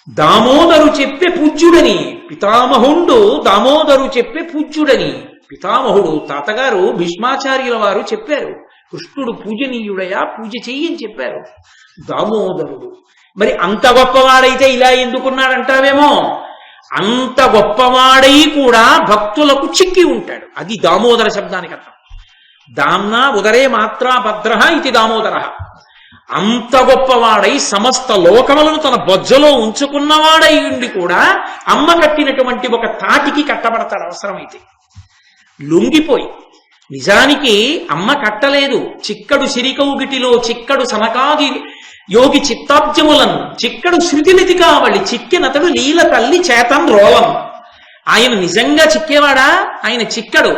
దామోదరు చెప్పే పూజ్యుడని, పితామహుండు దామోదరు చెప్పే పూజ్యుడని. పితామహుడు తాతగారు భీష్మాచార్యుల వారు చెప్పారు, కృష్ణుడు పూజనీయుడయా, పూజ చెయ్యని చెప్పారు. దామోదరుడు మరి అంత గొప్పవాడైతే ఇలా ఎందుకున్నాడంటావేమో, అంత గొప్పవాడై కూడా భక్తులకు చిక్కి ఉంటాడు. అది దామోదర శబ్దానికి అర్థం. దామ్నా ఉదరే మాత్రా భద్ర ఇది దామోదర. అంత గొప్పవాడై సమస్త లోకములను తన బొజ్జలో ఉంచుకున్నవాడై ఉండి కూడా అమ్మ కట్టినటువంటి ఒక తాటికి కట్టబడతాడు అవసరమైతే. లొంగిపోయి, నిజానికి అమ్మ కట్టలేదు, చిక్కడు సిరికౌగిటిలో చిక్కడు సనకాది యోగి చిత్తాబ్జములను చిక్కడు శృతిలితి కావలి చిక్కినతడు లీల తల్లి చేతం రోలం. ఆయన నిజంగా చిక్కేవాడా? ఆయన చిక్కడు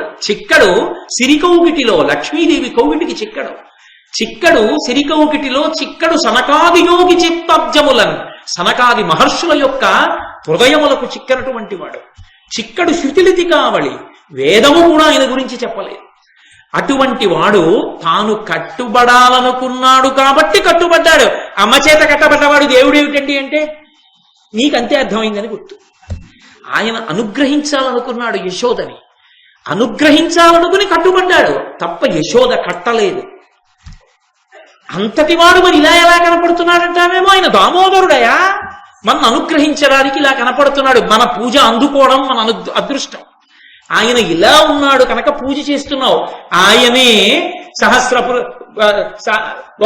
సిరికౌగిటిలో, లక్ష్మీదేవి కౌగిటికి చిక్కడు సిరికౌగిటిలో చిక్కడు సనకాది యోగి చిత్తాబ్జములను, సనకాది మహర్షుల యొక్క హృదయములకు చిక్కనటువంటి వాడు. చిక్కడు శృతిలితి కావలి, వేదము కూడా ఆయన గురించి చెప్పలేదు. అటువంటి వాడు తాను కట్టుబడాలనుకున్నాడు కాబట్టి కట్టుబడ్డాడు. అమ్మ చేత కట్టబడ్డవాడు దేవుడేమిటండి అంటే నీకంతే అర్థమైందని గుర్తు. ఆయన అనుగ్రహించాలనుకున్నాడు యశోదని, అనుగ్రహించాలనుకుని కట్టుబడ్డాడు తప్ప యశోద కట్టలేదు. అంతటి వాడు మరి ఇలా ఎలా కనపడుతున్నాడంటామేమో, ఆయన దామోదరుడయా మన అనుగ్రహించడానికి ఇలా కనపడుతున్నాడు. మన పూజ అందుకోవడం మన అదృష్టం. ఆయన ఇలా ఉన్నాడు కనుక పూజ చేస్తున్నావు. ఆయనే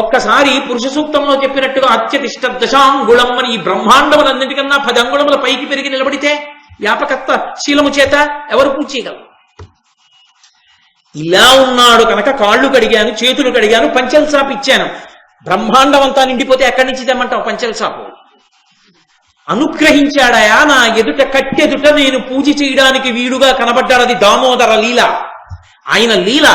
ఒక్కసారి పురుష సూక్తంలో చెప్పినట్టుగా అత్యతిష్ట దశాంగుళం అని ఈ బ్రహ్మాండములన్నిటికన్నా 10 అంగుళముల పైకి పెరిగి నిలబడితే వ్యాపకత్వ శీలము చేత ఎవరు పూజ చేయగలరు? ఇలా ఉన్నాడు కనుక కాళ్ళు కడిగాను, చేతులు కడిగాను, పంచెల సాపు ఇచ్చాను. బ్రహ్మాండం అంతా నిండిపోతే ఎక్కడి నుంచి తెమ్మంటావు పంచెల సాపు? అనుగ్రహించాడయా, నా ఎదుట కట్టెదుట నేను పూజ చేయడానికి వీలుగా కనబడ్డాడు. అది దామోదర లీల. ఆయన లీల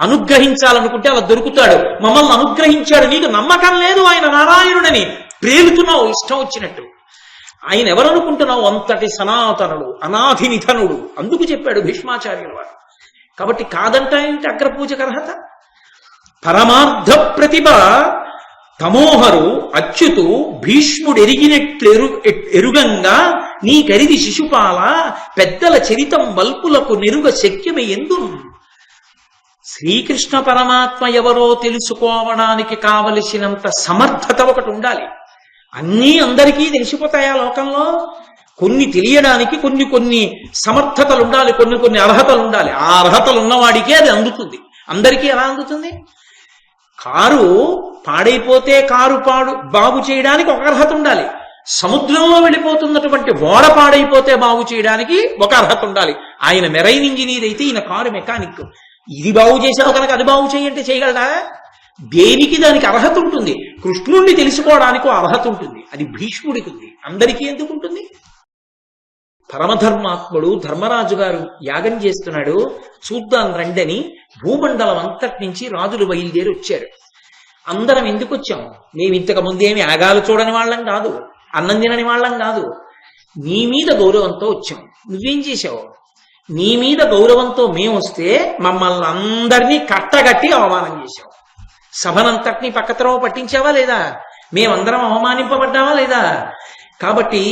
అనుగ్రహించాలనుకుంటే అలా దొరుకుతాడు. మమ్మల్ని అనుగ్రహించాడు, నీకు నమ్మకం లేదు ఆయన నారాయణుడని ప్రేలుతున్నావు ఇష్టం వచ్చినట్టు. ఆయన ఎవరనుకుంటున్నావు? అంతటి సనాతనుడు, అనాధి నిధనుడు. అందుకు చెప్పాడు భీష్మాచార్యుల వారు. కాబట్టి కాదంటాయంటే అగ్రపూజకు అర్హత. పరమార్థ ప్రతిభ తమోహరు అచ్యుతు భీష్ముడు ఎరుగంగా నీకరిది శిశుపాల పెద్దల చరితం వల్పులకు నెరుగ శక్యమే ఎందును. శ్రీకృష్ణ పరమాత్మ ఎవరో తెలుసుకోవడానికి కావలసినంత సమర్థత ఒకటి ఉండాలి. అన్నీ అందరికీ తెలిసిపోతాయా లోకంలో? కొన్ని తెలియడానికి కొన్ని సమర్థతలు ఉండాలి, కొన్ని అర్హతలు ఉండాలి. ఆ అర్హతలు ఉన్నవాడికే అది అందుతుంది. అందరికీ ఎలా అందుతుంది? కారు పాడైపోతే బాగు చేయడానికి ఒక అర్హత ఉండాలి. సముద్రంలో వెళ్ళిపోతున్నటువంటి ఓడ పాడైపోతే బాగు చేయడానికి ఒక అర్హత ఉండాలి. ఆయన మెరైన్ ఇంజనీర్ అయితే ఈయన కారు మెకానిక్. ఇది బాగు చేసావు కనుక అది బాగు చేయంటే చేయగలడా? దేనికి దానికి అర్హత ఉంటుంది. కృష్ణుణ్ణి తెలుసుకోవడానికి అర్హత ఉంటుంది. అది భీష్ముడికి ఉంది, అందరికీ ఎందుకు ఉంటుంది? పరమధర్మాత్ముడు ధర్మరాజు గారు యాగం చేస్తున్నాడు, చూద్దాం రండని భూమండలం అంతటి నుంచి రాజులు బయలుదేరి వచ్చారు. అందరం ఎందుకు వచ్చాం? మేము ఇంతకు ముందేమి యాగాలు చూడని వాళ్ళం కాదు, అన్నం తినని వాళ్ళం కాదు. నీ మీద గౌరవంతో వచ్చాం. నువ్వేం చేశావు? నీ మీద గౌరవంతో మేము వస్తే మమ్మల్ని అందరినీ కట్టగట్టి అవమానం చేశావు. సభనంతటినీ పక్కత్రవ పట్టించావా లేదా? మేమందరం అవమానింపబడ్డావా లేదా? కాబట్టి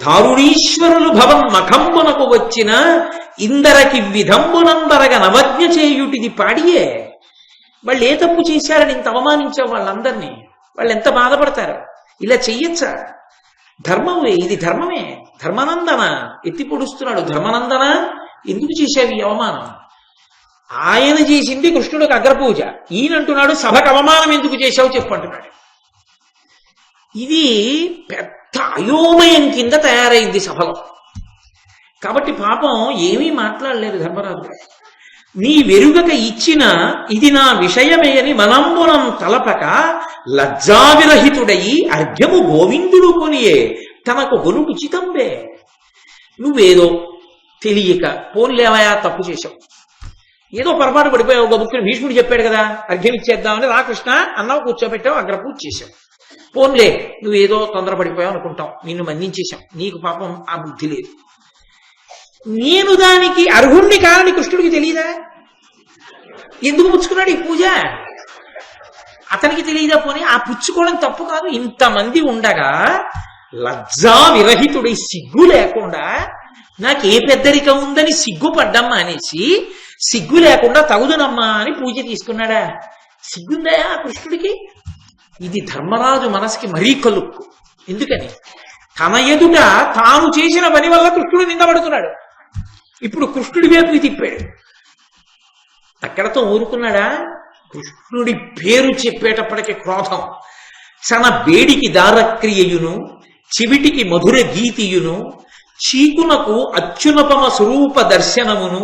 దారుణీశ్వరులు భవం మఖంబునకు వచ్చిన ఇందరకి విధంబునందరగ నవజ్ఞ చేయుటిది పాడియే. వాళ్ళు ఏ తప్పు చేశారని ఇంత అవమానించావు వాళ్ళందరినీ? వాళ్ళు ఎంత బాధపడతారు? ఇలా చెయ్యొచ్చా? ధర్మమే, ఇది ధర్మమే. ధర్మనందన ఎత్తి పొడుస్తున్నాడు. ధర్మనందన ఎందుకు చేశావు ఈ అవమానం? ఆయన చేసింది కృష్ణుడికి అగ్రపూజ. ఈయనంటున్నాడు సభకు అవమానం ఎందుకు చేశావు చెప్పు అంటున్నాడు. ఇది పెద్ద అయోమయం కింద తయారైంది సభలో. కాబట్టి పాపం ఏమీ మాట్లాడలేదు ధర్మరాజు. నీ వెరుగక ఇచ్చిన ఇది నా విషయమేయని మనంబునం తలపక లజ్జావిరహితుడయి అర్ఘ్యము గోవిందుడు కొనియే తనకు గొలుటు చితంబే. నువ్వేదో తెలియక పోన్లేవయా తప్పు చేశావు, ఏదో పొరపాటు పడిపోయావు. ఒక ముఖ్యుడు భీష్ముడు చెప్పాడు కదా అర్ఘ్యం ఇచ్చేద్దామని, రాకృష్ణ అన్నావు, కూర్చోబెట్టావు, అగ్రపూజ చేశావు. పోన్లే నువ్వేదో తొందరపడిపోయావు అనుకుంటాం, నిన్ను మన్నించేశాం. నీకు పాపం ఆ బుద్ధి లేదు. నేను దానికి అర్హుణ్ణి కానని కృష్ణుడికి తెలియదా? ఎందుకు పుచ్చుకున్నాడు ఈ పూజ? అతనికి తెలియదా? పోనీ ఆ పుచ్చుకోవడం తప్పు కాదు. ఇంతమంది ఉండగా లజ్జా విరహితుడై సిగ్గు లేకుండా నాకు ఏ పెద్దరికం ఉందని సిగ్గుపడ్డమ్మా అనేసి సిగ్గు లేకుండా తగుదునమ్మా అని పూజ తీసుకున్నాడా? సిగ్గుందా కృష్ణుడికి? ఇది ధర్మరాజు మనసుకి మరీ కలుక్కు. ఎందుకని? తన ఎదుట తాను చేసిన పని వల్ల కృష్ణుడు నిందపడుతున్నాడు. ఇప్పుడు కృష్ణుడి వైపుకి తిప్పాడు. అక్కడతో ఊరుకున్నాడా? కృష్ణుడి పేరు చెప్పేటప్పటికి క్రోధం. తన బేడికి దారక్రియయును చివిటికి మధుర గీతియును చీకునకు అత్యునపమ స్వరూప దర్శనమును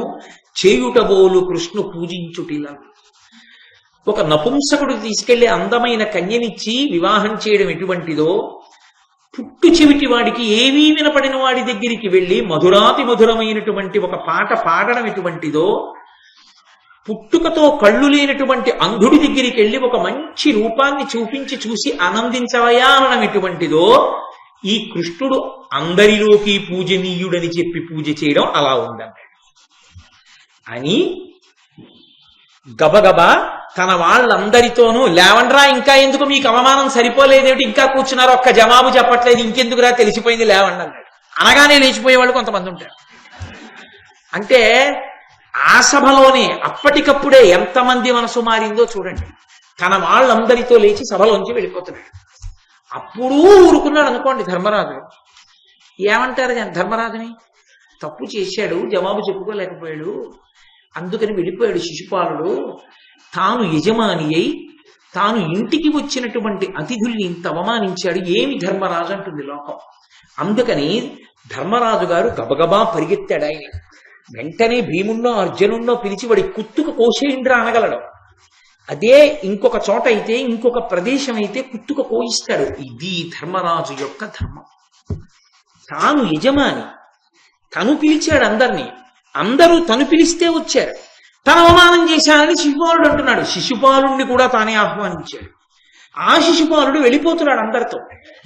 చేయుటబోలు కృష్ణు పూజించుటిలా. ఒక నపుంసకుడు తీసుకెళ్లి అందమైన కన్యనిచ్చి వివాహం చేయడం ఎటువంటిదో, పుట్టు చెవిటి వాడికి ఏమీ వినపడిన వాడి దగ్గరికి వెళ్ళి మధురాతి మధురమైనటువంటి ఒక పాట పాడడం ఎటువంటిదో, పుట్టుకతో కళ్ళు లేనటువంటి అంధుడి దగ్గరికి వెళ్ళి ఒక మంచి రూపాన్ని చూపించి చూసి ఆనందించవయా అనడం ఎటువంటిదో, ఈ కృష్ణుడు అందరిలోకి పూజనీయుడని చెప్పి పూజ చేయడం అలా ఉందన్నాడు అని గబగబా తన వాళ్ళందరితోనూ, లేవండ్రా ఇంకా ఎందుకు మీకు అవమానం సరిపోలేదేమిటి, ఇంకా కూర్చున్నారు, ఒక్క జవాబు చెప్పట్లేదు, ఇంకెందుకురా తెలిసిపోయింది లేవండి అన్నాడు. అనగానే లేచిపోయే వాళ్ళు కొంతమంది ఉంటారు. అంటే ఆ సభలోనే అప్పటికప్పుడే ఎంతమంది మనసు మారిందో చూడండి. తన వాళ్ళందరితో లేచి సభలోంచి వెళ్ళిపోతున్నాడు. అప్పుడు ఊరుకున్నాడు అనుకోండి ధర్మరాజు. ఏమంటారు ధర్మరాజుని? తప్పు చేశాడు, జవాబు చెప్పుకోలేకపోయాడు, అందుకని వెళ్ళిపోయాడు శిశుపాలుడు. తాను యజమాని అయి తాను ఇంటికి వచ్చినటువంటి అతిథుల్ని ఇంత అవమానించాడు, ఏమి ధర్మరాజు అంటుంది లోకం. అందుకని ధర్మరాజు గారు గబగబా పరిగెత్తాడు. ఆయన వెంటనే భీమున్నో అర్జునున్నో పిలిచి వాడి కుత్తుకు కోసేయండ్రా అనగలడు. అదే ఇంకొక చోట అయితే, ఇంకొక ప్రదేశం అయితే కుత్తుకు కోయిస్తాడు. ఇది ధర్మరాజు యొక్క ధర్మం. తాను యజమాని, తను పిలిచాడు అందరినీ, అందరూ తను పిలిస్తే వచ్చారు. తను అవమానం చేశానని శిశుపాలుడు అంటున్నాడు. శిశుపాలుణ్ణి కూడా తానే ఆహ్వానించాడు. ఆ శిశుపాలుడు వెళ్ళిపోతున్నాడు అందరితో.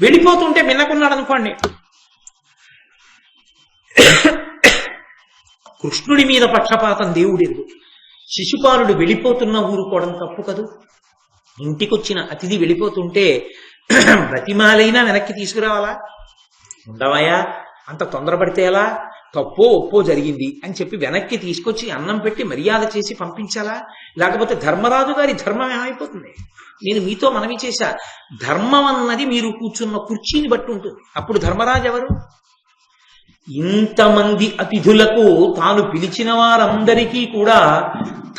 వెళ్ళిపోతుంటే విన్నకున్నాడు అనుకోండి. కృష్ణుడి మీద పక్షపాతం దేవుడెరుగు. శిశుపాలుడు వెళ్ళిపోతున్న ఊరుకోవడం తప్పు కదూ. ఇంటికొచ్చిన అతిథి వెళ్ళిపోతుంటే బ్రతిమాలైనా వెనక్కి తీసుకురావాలా? ఉండవయా, అంత తొందరపడితే ఎలా? తప్పో ఒప్పో జరిగింది అని చెప్పి వెనక్కి తీసుకొచ్చి అన్నం పెట్టి మర్యాద చేసి పంపించాలా? లేకపోతే ధర్మరాజు గారి ధర్మం ఏమైపోతుంది? నేను మీతో మనవి చేశా, ధర్మం అన్నది మీరు కూర్చున్న కుర్చీని బట్టి ఉంటుంది. అప్పుడు ధర్మరాజు ఎవరు? ఇంతమంది అతిథులకు తాను పిలిచిన వారందరికీ కూడా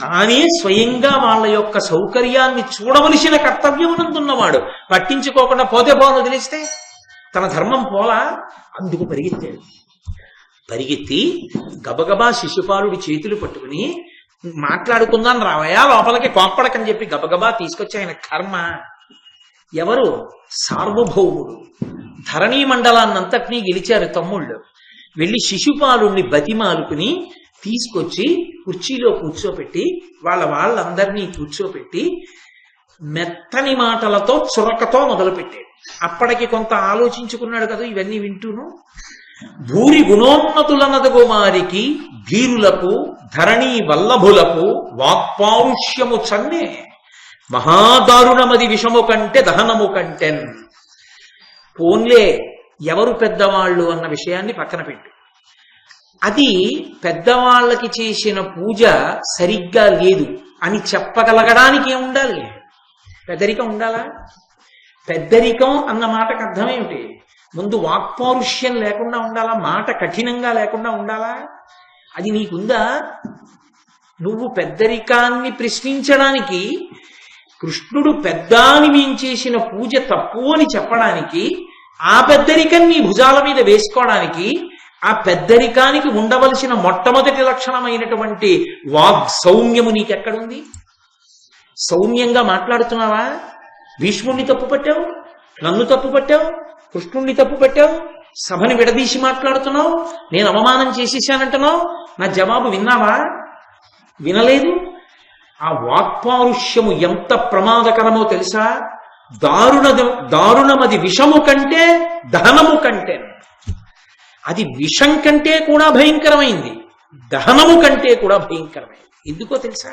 తానే స్వయంగా వాళ్ళ యొక్క సౌకర్యాన్ని చూడవలసిన కర్తవ్యమునందున్నవాడు. పట్టించుకోకుండా పోతే పోను వదిలేస్తే తన ధర్మం పోలా. అందుకు పరిగెత్తాడు. పరిగెత్తి గబగబా శిశుపాలుడి చేతులు పట్టుకుని, మాట్లాడుకుందాం రావయా, లోపలికి కోప్పడకని చెప్పి గబగబా తీసుకొచ్చి, ఆయన కర్మ ఎవరు? సార్వభౌముడు. ధరణీ మండలాన్నంతటినీ గెలిచారు తమ్ముళ్ళు. వెళ్ళి శిశుపాలుణ్ణి బతిమాలుకుని తీసుకొచ్చి కుర్చీలో కూర్చోపెట్టి వాళ్ళందరినీ కూర్చోపెట్టి మెత్తని మాటలతో చురకతో మొదలుపెట్టాడు. అప్పటికి కొంత ఆలోచించుకున్నాడు కదా ఇవన్నీ వింటూను. భూరి గుణోన్నతులనదగు వారికి ధీరులకు ధరణీ వల్లభులకు వాక్పారుష్యము చన్నే మహాదారుణమది విషము కంటే దహనము కంటెన్. పోన్లే ఎవరు పెద్దవాళ్ళు అన్న విషయాన్ని పక్కన పెట్టు. అది పెద్దవాళ్ళకి చేసిన పూజ సరిగ్గా లేదు అని చెప్పగలగడానికి ఏముండాలి? పెద్దరికం ఉండాలా? పెద్దరికం అన్న మాటకు అర్థమేమిటి? ముందు వాక్పారుష్యం లేకుండా ఉండాలా? మాట కఠినంగా లేకుండా ఉండాలా? అది నీకుందా? నువ్వు పెద్దరికాన్ని ప్రశ్నించడానికి, కృష్ణుడు పెద్ద అని మేము చేసిన పూజ తప్పు అని చెప్పడానికి, ఆ పెద్దరికం నీ భుజాల మీద వేసుకోవడానికి, ఆ పెద్దరికానికి ఉండవలసిన మొట్టమొదటి లక్షణమైనటువంటి వాగ్ సౌమ్యము నీకెక్కడుంది? సౌమ్యంగా మాట్లాడుతున్నావా? భీష్ముణ్ణి తప్పు పట్టావు, నన్ను తప్పు పట్టావు, కృష్ణుణ్ణి తప్పు పట్టావు, సభని విడదీసి మాట్లాడుతున్నావు, నేను అవమానం చేసేసానంటున్నావు. నా జవాబు విన్నావా? వినలేదు. ఆ వాక్పారుష్యము ఎంత ప్రమాదకరమో తెలుసా? దారుణమది విషము కంటే దహనము కంటే. అది విషం కంటే కూడా భయంకరమైంది, దహనము కంటే కూడా భయంకరమైంది. ఎందుకో తెలుసా?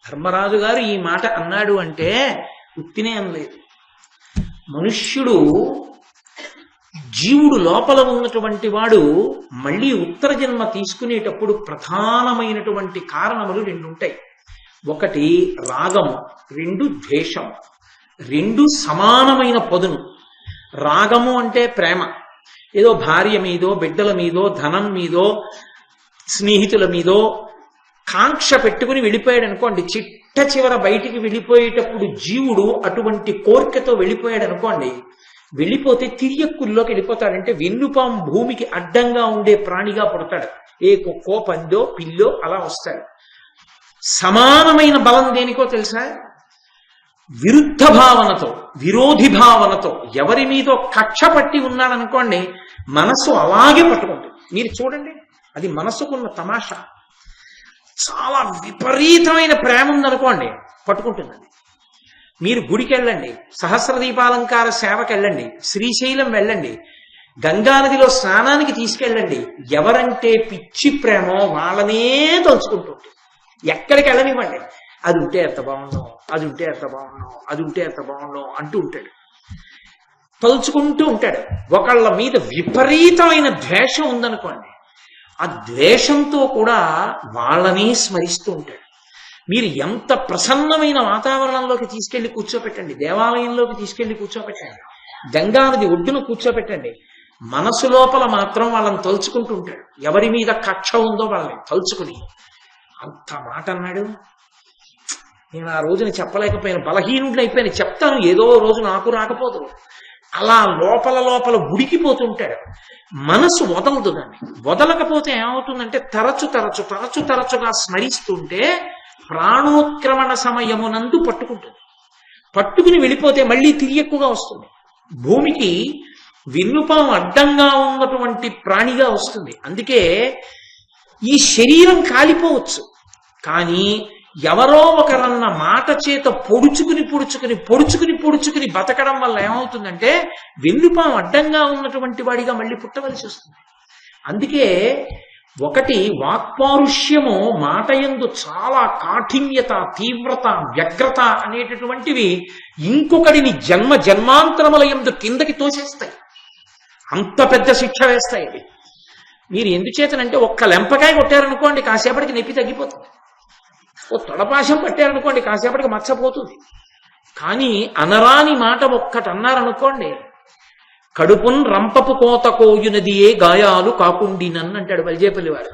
ధర్మరాజు గారు ఈ మాట అన్నాడు అంటే ఉత్తినే అనలేదు. మనుష్యుడు జీవుడు లోపల ఉన్నటువంటి వాడు మళ్ళీ ఉత్తర జన్మ తీసుకునేటప్పుడు ప్రధానమైనటువంటి కారణములు రెండు ఉంటాయి. ఒకటి రాగము, రెండు ద్వేషము. రెండు సమానమైన పదును. రాగము అంటే ప్రేమ, ఏదో భార్య మీదో బిడ్డల మీదో ధనం మీదో స్నేహితుల మీదో కాంక్ష పెట్టుకుని వెళ్ళిపోయాడు అనుకోండి. చిట్ట చివర బయటికి వెళ్ళిపోయేటప్పుడు జీవుడు అటువంటి కోరికతో వెళ్ళిపోయాడు అనుకోండి, వెళ్ళిపోతే తిరియక్కుల్లోకి వెళ్ళిపోతాడంటే వెన్నుపాం భూమికి అడ్డంగా ఉండే ప్రాణిగా పుడతాడు. ఏ కుక్కో పందో పిల్లో అలా వస్తాడు. సమానమైన బలం దేనికో తెలుసా? విరుద్ధ భావనతో, విరోధి భావనతో ఎవరి మీదో కక్ష పట్టి ఉన్నాడనుకోండి, మనస్సు అలాగే పట్టుకుంటుంది. మీరు చూడండి, అది మనస్సుకున్న తమాషా. చాలా విపరీతమైన ప్రేమ ఉందనుకోండి, పట్టుకుంటుందండి. మీరు గుడికి వెళ్ళండి, సహస్ర దీపాలంకార సేవకి వెళ్ళండి, శ్రీశైలం వెళ్ళండి, గంగానదిలో స్నానానికి తీసుకెళ్ళండి. ఎవరంటే పిచ్చి ప్రేమో వాళ్ళనే తలుచుకుంటుంటుంది. ఎక్కడికి వెళ్ళనివ్వండి, అది ఉంటే ఎంత బాగుండో, అది ఉంటే ఎంత బాగుండో, అది ఉంటే ఎంత బాగుండో అంటూ ఉంటాడు, తలుచుకుంటూ ఉంటాడు. ఒకళ్ళ మీద విపరీతమైన ద్వేషం ఉందనుకోండి, ఆ ద్వేషంతో కూడా వాళ్ళనే స్మరిస్తూ ఉంటాడు. మీరు ఎంత ప్రసన్నమైన వాతావరణంలోకి తీసుకెళ్లి కూర్చోపెట్టండి, దేవాలయంలోకి తీసుకెళ్లి కూర్చోపెట్టండి, గంగానది ఒడ్డును కూర్చోపెట్టండి, మనసు లోపల మాత్రం వాళ్ళని తలుచుకుంటూ ఉంటాడు. ఎవరి మీద కక్ష ఉందో వాళ్ళని తలుచుకుని. అంత మాట అన్నాడు. నేను ఆ రోజున చెప్పలేకపోయాను, బలహీనుడిని అయిపోయాను. చెప్తాను, ఏదో రోజు నాకు రాకపోదు. అలా లోపల లోపల ఉడికిపోతుంటాడు. మనసు వదలదు. దాన్ని వదలకపోతే ఏమవుతుందంటే తరచుగా స్మరిస్తుంటే ప్రాణోత్క్రమణ సమయమునందు పట్టుకుంటుంది. పట్టుకుని వెళ్ళిపోతే మళ్ళీ తిరియక్కుగా వస్తుంది. భూమికి వెన్నుపాము అడ్డంగా ఉన్నటువంటి ప్రాణిగా వస్తుంది. అందుకే ఈ శరీరం కాలిపోవచ్చు, కానీ ఎవరో ఒకరన్న మాట చేత పొడుచుకుని బతకడం వల్ల ఏమవుతుందంటే వెన్నుపాము అడ్డంగా ఉన్నటువంటి వాడిగా మళ్ళీ పుట్టవలసి వస్తుంది. అందుకే ఒకటి వాక్పారుష్యము, మాటయందు చాలా కాఠిన్యత, తీవ్రత, వ్యగ్రత అనేటటువంటివి ఇంకొకడిని జన్మాంతరముల యందు కిందకి తోసేస్తాయి. అంత పెద్ద శిక్ష వేస్తాయి. అవి మీరు ఎందుచేతనంటే ఒక్క లెంపకాయ కొట్టారనుకోండి, కాసేపటికి నొప్పి తగ్గిపోతుంది. ఓ తొడపాశం పట్టారనుకోండి, కాసేపటికి మచ్చపోతుంది. కానీ అనరాని మాట ఒక్కటి అన్నారనుకోండి, కడుపున్ రంపపు కోత కోయునది ఏ గాయాలు కాకుండినన్ అంటాడు వల్జేపల్లి వారు.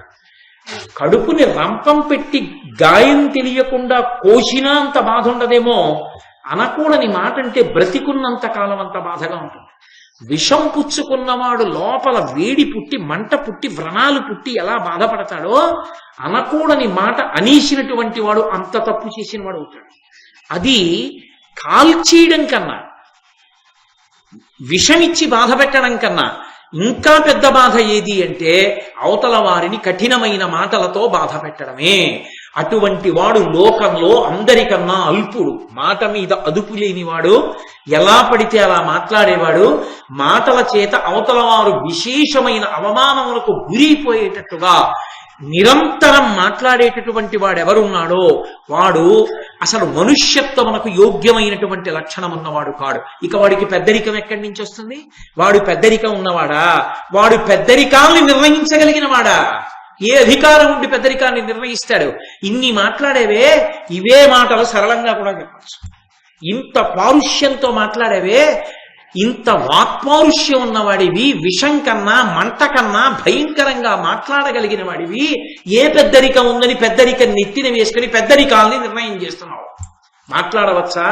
కడుపుని రంపం పెట్టి గాయం తెలియకుండా కోసినా అంత బాధ ఉండదేమో, అనకూడని మాట అంటే బ్రతికున్నంత కాలం అంత బాధగా ఉంటుంది. విషం పుచ్చుకున్నవాడు లోపల వేడి పుట్టి, మంట పుట్టి, వ్రణాలు పుట్టి ఎలా బాధపడతాడో, అనకూడని మాట అనేసినటువంటి వాడు అంత తప్పు చేసిన వాడు అవుతాడు. అది కాల్చేయడం కన్నా, విషమిచ్చి బాధ పెట్టడం కన్నా ఇంకా పెద్ద బాధ ఏది అంటే అవతల వారిని కఠినమైన మాటలతో బాధ పెట్టడమే. అటువంటి వాడు లోకంలో అందరికన్నా అల్పుడు. మాట మీద అదుపు లేనివాడు, ఎలా పడితే అలా మాట్లాడేవాడు, మాటల చేత అవతల వారు విశేషమైన అవమానములకు గురైపోయేటట్టుగా నిరంతరం మాట్లాడేటటువంటి వాడెవరున్నాడో వాడు అసలు మనుష్యత్వమునకు యోగ్యమైనటువంటి లక్షణం ఉన్నవాడు కాడు. ఇక వాడికి పెద్దరికం ఎక్కడి నుంచి వస్తుంది? వాడు పెద్దరికం ఉన్నవాడా? వాడు పెద్దరికాల్ని నిర్ణయించగలిగిన వాడా? ఏ అధికారం ఉండి పెద్దరికాన్ని నిర్ణయిస్తాడు? ఇన్ని మాట్లాడేవే, ఇవే మాటలు సరళంగా కూడా చెప్పచ్చు. ఇంత పారుష్యంతో మాట్లాడేవే, ఇంత వాక్పారుష్యం ఉన్నవాడివి, విషం కన్నా మంట కన్నా భయంకరంగా మాట్లాడగలిగిన వాడివి, ఏ పెద్దరికం ఉందని పెద్దరికం నెత్తిన వేసుకుని పెద్దరికాల్ని నిర్ణయం చేస్తున్నావు? మాట్లాడవచ్చా?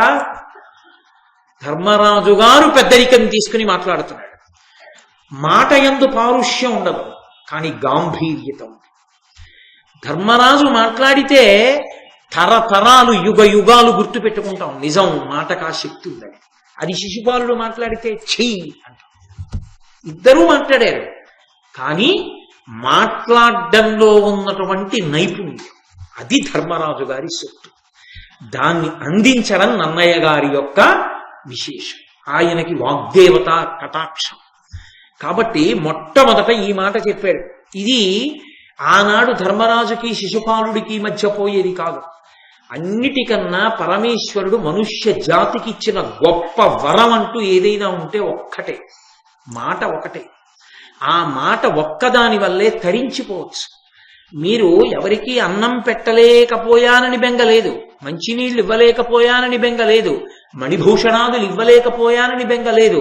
ధర్మరాజు గారు పెద్దరికం తీసుకుని మాట్లాడుతున్నాడు. మాట యందు పారుష్యం ఉండదు, కానీ గాంభీర్యత ఉంది. ధర్మరాజు మాట్లాడితే తరతరాలు యుగ యుగాలు గుర్తు పెట్టుకుంటాం. నిజం, మాటకు ఆ శక్తి ఉందని. అది శిశుపాలుడు మాట్లాడితే చెయ్యి అంట. ఇద్దరూ మాట్లాడారు, కానీ మాట్లాడడంలో ఉన్నటువంటి నైపుణ్యం అది ధర్మరాజు గారి సొత్తు. దాన్ని అందించడం నన్నయ్య గారి యొక్క విశేషం. ఆయనకి వాగ్దేవత కటాక్షం. కాబట్టి మొట్టమొదట ఈ మాట చెప్పాడు. ఇది ఆనాడు ధర్మరాజుకి శిశుపాలుడికి మధ్య పోయేది కాదు. అన్నిటికన్నా పరమేశ్వరుడు మనుష్య జాతికి ఇచ్చిన గొప్ప వరం అంటూ ఏదైనా ఉంటే ఒక్కటే, మాట ఒకటే. ఆ మాట ఒక్కదాని వల్లే తరించిపోవచ్చు. మీరు ఎవరికి అన్నం పెట్టలేకపోయానని బెంగలేదు, మంచినీళ్ళు ఇవ్వలేకపోయానని బెంగలేదు, మణిభూషణాదులు ఇవ్వలేకపోయానని బెంగలేదు.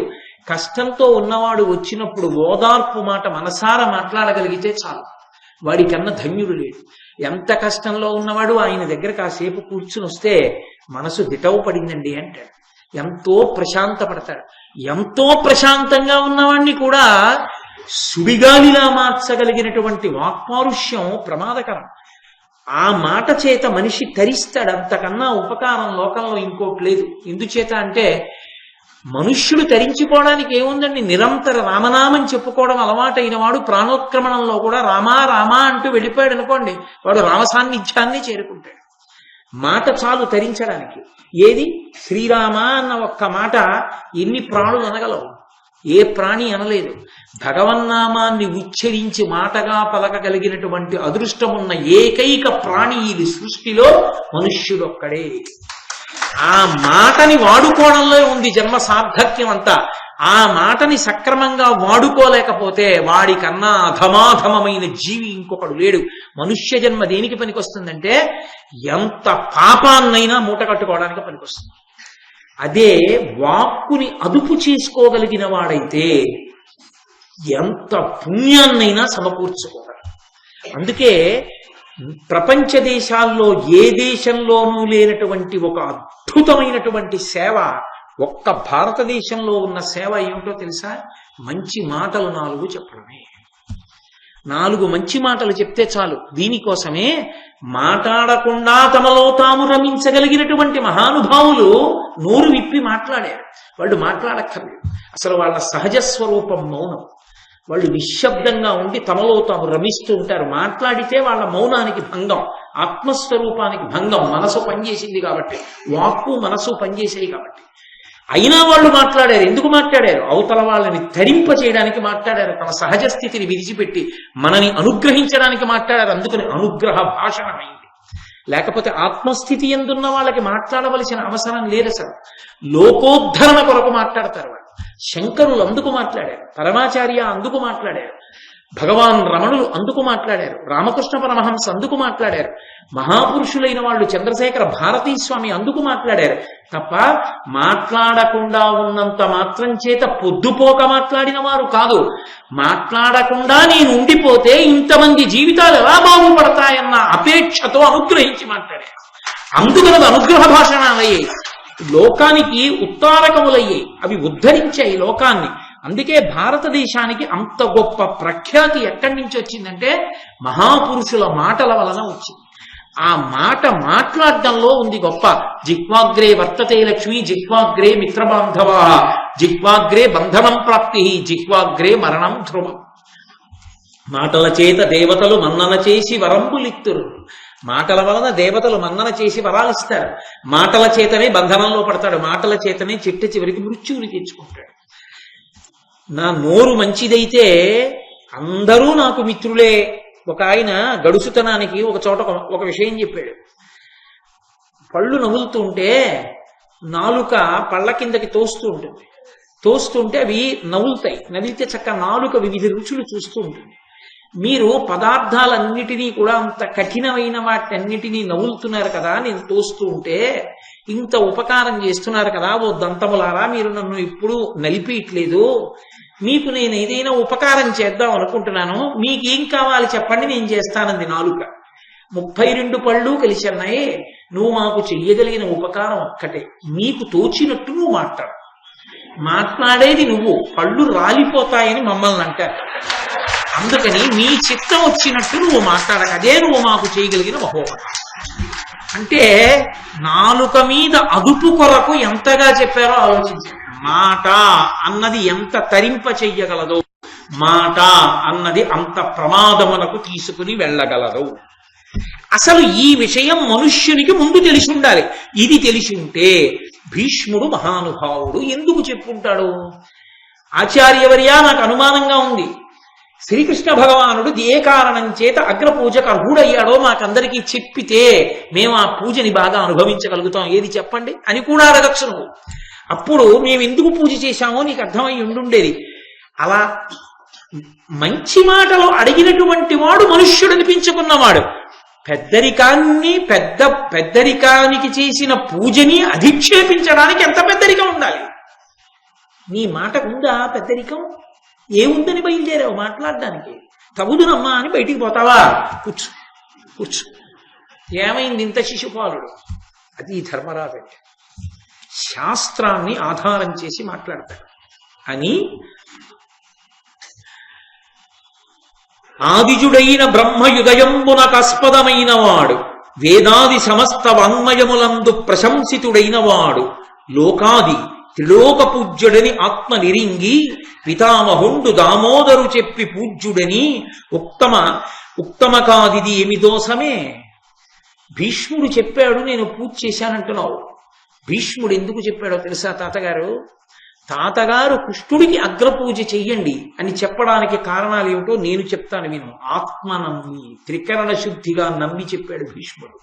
కష్టంతో ఉన్నవాడు వచ్చినప్పుడు ఓదార్పు మాట మనసారా మాట్లాడగలిగితే చాలు. వాడికన్నా ధన్యుడు లేడు. ఎంత కష్టంలో ఉన్నవాడు ఆయన దగ్గర కాసేపు కూర్చుని వస్తే మనసు దిటవు పడిందండి అంటాడు. ఎంతో ప్రశాంతపడతాడు. ఎంతో ప్రశాంతంగా ఉన్నవాడిని కూడా సుడిగాలిలా మార్చగలిగినటువంటి వాక్పారుష్యం ప్రమాదకరం. ఆ మాట చేత మనిషి తరిస్తాడు. అంతకన్నా ఉపకారం లోకంలో ఇంకోటి లేదు. ఎందుచేత అంటే మనుష్యుడు తరించిపోవడానికి ఏముందండి? నిరంతర రామనామం చెప్పుకోవడం అలవాటైన వాడు ప్రాణోత్క్రమణంలో కూడా రామా రామా అంటూ వెళ్ళిపోయాడు అనుకోండి, వాడు రామ సాన్నిధ్యాన్ని చేరుకుంటాడు. మాట చాలు తరించడానికి. ఏది? శ్రీరామ అన్న ఒక్క మాట ఎన్ని ప్రాణులు అనగలవు? ఏ ప్రాణి అనలేదు. భగవన్నామాన్ని ఉచ్చరించి మాటగా పలకగలిగినటువంటి అదృష్టమున్న ఏకైక ప్రాణి ఇది సృష్టిలో మనుష్యుడొక్కడే. ఆ మాటని వాడుకోవడంలో ఉంది జన్మ సార్థక్యం అంతా. ఆ మాటని సక్రమంగా వాడుకోలేకపోతే వాడికన్నా అధమాధమమైన జీవి ఇంకొకడు లేడు. మనుష్య జన్మ దేనికి పనికొస్తుందంటే ఎంత పాపాన్నైనా మూట కట్టుకోవడానికి పనికొస్తుంది. అదే వాక్కుని అదుపు చేసుకోగలిగిన వాడైతే ఎంత పుణ్యాన్నైనా సమకూర్చుకోగలడు. అందుకే ప్రపంచ దేశాల్లో ఏ దేశంలోనూ లేనటువంటి ఒక అద్భుతమైనటువంటి సేవ ఒక్క భారతదేశంలో ఉన్న సేవ ఏమిటో తెలుసా? మంచి మాటలు 4 చెప్పడమే. 4 మంచి మాటలు చెప్తే చాలు. దీనికోసమే మాట్లాడకుండా తమలో తాము రమించగలిగినటువంటి మహానుభావులు నోరు విప్పి మాట్లాడారు. వాళ్ళు మాట్లాడక్కర్లేదు. అసలు వాళ్ళ సహజ స్వరూపం మౌనం. వాళ్ళు నిశ్శబ్దంగా ఉండి తమలో తాము రమిస్తూ ఉంటారు. మాట్లాడితే వాళ్ళ మౌనానికి భంగం, ఆత్మస్వరూపానికి భంగం. మనసు పనిచేసింది కాబట్టి, వాక్కు మనసు పనిచేసేవి కాబట్టి. అయినా వాళ్ళు మాట్లాడారు. ఎందుకు మాట్లాడారు? అవతల వాళ్ళని తరింప చేయడానికి మాట్లాడారు. తమ సహజ స్థితిని విడిచిపెట్టి మనని అనుగ్రహించడానికి మాట్లాడారు. అందుకని అనుగ్రహ భాషణమైంది. లేకపోతే ఆత్మస్థితి ఎందున్న వాళ్ళకి మాట్లాడవలసిన అవసరం లేదు. అసలు లోకోద్ధరణ కొరకు మాట్లాడతారు వాళ్ళు. శంకరులు అందుకు మాట్లాడారు, పరమాచార్య అందుకు మాట్లాడారు, భగవాన్ రమణులు అందుకు మాట్లాడారు, రామకృష్ణ పరమహంస అందుకు మాట్లాడారు, మహాపురుషులైన వాళ్ళు చంద్రశేఖర భారతీ స్వామి అందుకు మాట్లాడారు. తప్ప మాట్లాడకుండా ఉన్నంత మాత్రం చేత పొద్దుపోక మాట్లాడిన వారు కాదు. మాట్లాడకుండా నేను ఉండిపోతే ఇంతమంది జీవితాలు ఎలా బాగుపడతాయన్న అపేక్షతో అనుగ్రహించి మాట్లాడారు. అందుకనది అనుగ్రహ భాషణాలయ్యాయి, లోకానికి ఉత్తారకములయ్యాయి, అవి ఉద్ధరించాయి లోకాన్ని. అందుకే భారతదేశానికి అంత గొప్ప ప్రఖ్యాతి ఎక్కడి నుంచి వచ్చిందంటే మహాపురుషుల మాటల వలన వచ్చింది. ఆ మాట మాట్లాడడంలో ఉంది గొప్ప. జిహ్వాగ్రే వర్తతే లక్ష్మి, జిహ్వాగ్రే మిత్రబాంధవా, జిహ్వాగ్రే బంధనం ప్రాప్తి, జిహ్వాగ్రే మరణం ధ్రువం. మాటల చేత దేవతలు మన్నన చేసి వరంబులిత్తురు. మాటల వలన దేవతలు మన్నన చేసి వరాలు ఇస్తారు. మాటల చేతనే బంధనంలో పడతాడు. మాటల చేతనే చిట్ట చివరికి మృత్యువుని తెచ్చుకుంటాడు. నా నోరు మంచిదైతే అందరూ నాకు మిత్రులే. ఒక ఆయన గడుసుతనానికి ఒక చోట ఒక విషయం చెప్పాడు. పళ్ళు నవ్వులుతుంటే నాలుక పళ్ళ కిందకి తోస్తూ ఉంటుంది. తోస్తుంటే అవి నవ్వులుతాయి. నవ్వితే చక్క నాలుక వివిధ రుచులు చూస్తూ ఉంటుంది. మీరు పదార్థాలన్నిటినీ కూడా అంత కఠినమైన వాటన్నిటినీ నవ్వులుతున్నారు కదా, నేను తోస్తూ ఉంటే ఇంత ఉపకారం చేస్తున్నారు కదా ఓ దంతములారా, మీరు నన్ను ఎప్పుడు నలిపియట్లేదు. మీకు నేను ఏదైనా ఉపకారం చేద్దాం అనుకుంటున్నాను, మీకేం కావాలి చెప్పండి, నేను చేస్తానంది నాలుక. 32 పళ్ళు కలిసి అన్నాయి. నువ్వు మాకు చెయ్యగలిగిన ఉపకారం ఒక్కటే, నీకు తోచినట్టు నువ్వు మాట్లాడేది నువ్వు, పళ్ళు రాలిపోతాయని మమ్మల్ని అంటారు. అందుకని నీ చిత్తం వచ్చినట్టు నువ్వు మాట్లాడక, అదే నువ్వు మాకు చేయగలిగిన మహోపకారం. అంటే నాలుక మీద అదుపు కొరకు ఎంతగా చెప్పారో ఆలోచించారు. మాట అన్నది ఎంత తరింప చెయ్యగలదో, మాట అన్నది అంత ప్రమాదములకు తీసుకుని వెళ్ళగలదు. అసలు ఈ విషయం మనుష్యునికి ముందు తెలిసి ఉండాలి. ఇది తెలిసి ఉంటే భీష్ముడు మహానుభావుడు ఎందుకు చెప్పుంటాడు? ఆచార్యవర్య, నాకు అనుమానంగా ఉంది, శ్రీకృష్ణ భగవానుడు ఏ కారణం చేత అగ్రపూజకు అర్హుడయ్యాడో మాకందరికీ చెప్పితే మేము ఆ పూజని బాగా అనుభవించగలుగుతాం, ఏది చెప్పండి అని కూడా అడగచ్చు నువ్వు. అప్పుడు మేము ఎందుకు పూజ చేశామో నీకు అర్థమై ఉండుండేది. అలా మంచి మాటలు అడిగినటువంటి వాడు మనుష్యుడు అనిపించుకున్నవాడు. పెద్దరికానికి చేసిన పూజని అధిక్షేపించడానికి ఎంత పెద్దరికం ఉండాలి? నీ మాటకుందా పెద్దరికం? ఏముందని బయలుదేరావు మాట్లాడడానికి? తగుదునమ్మా అని బయటికి పోతావా? కూర్చో కూర్చో. ఏమైంది ఇంత శిశుపాలుడు? అది ధర్మరాజు అంటే శాస్త్రాన్ని ఆధారం చేసి మాట్లాడతాడు అని. ఆదిజుడైన బ్రహ్మయుదయంబునకస్పదమైన వాడు, వేదాది సమస్త వాంగ్మయములందు ప్రశంసితుడైన వాడు, లోకాది త్రిలోక పూజ్యుడని ఆత్మ నిరింగి పితామహుండు దామోదరు చెప్పి పూజ్యుడని ఉత్తమకాదిది ఏమి దోషమే? భీష్ముడు చెప్పాడు నేను పూజ చేశానంటున్నావు. భీష్ముడు ఎందుకు చెప్పాడో తెలుసా తాతగారు కృష్ణుడికి అగ్రపూజ చెయ్యండి అని చెప్పడానికి కారణాలు ఏమిటో నేను చెప్తాను విను. ఆత్మ నమ్మి త్రికరణ శుద్ధిగా నమ్మి చెప్పాడు భీష్ముడు.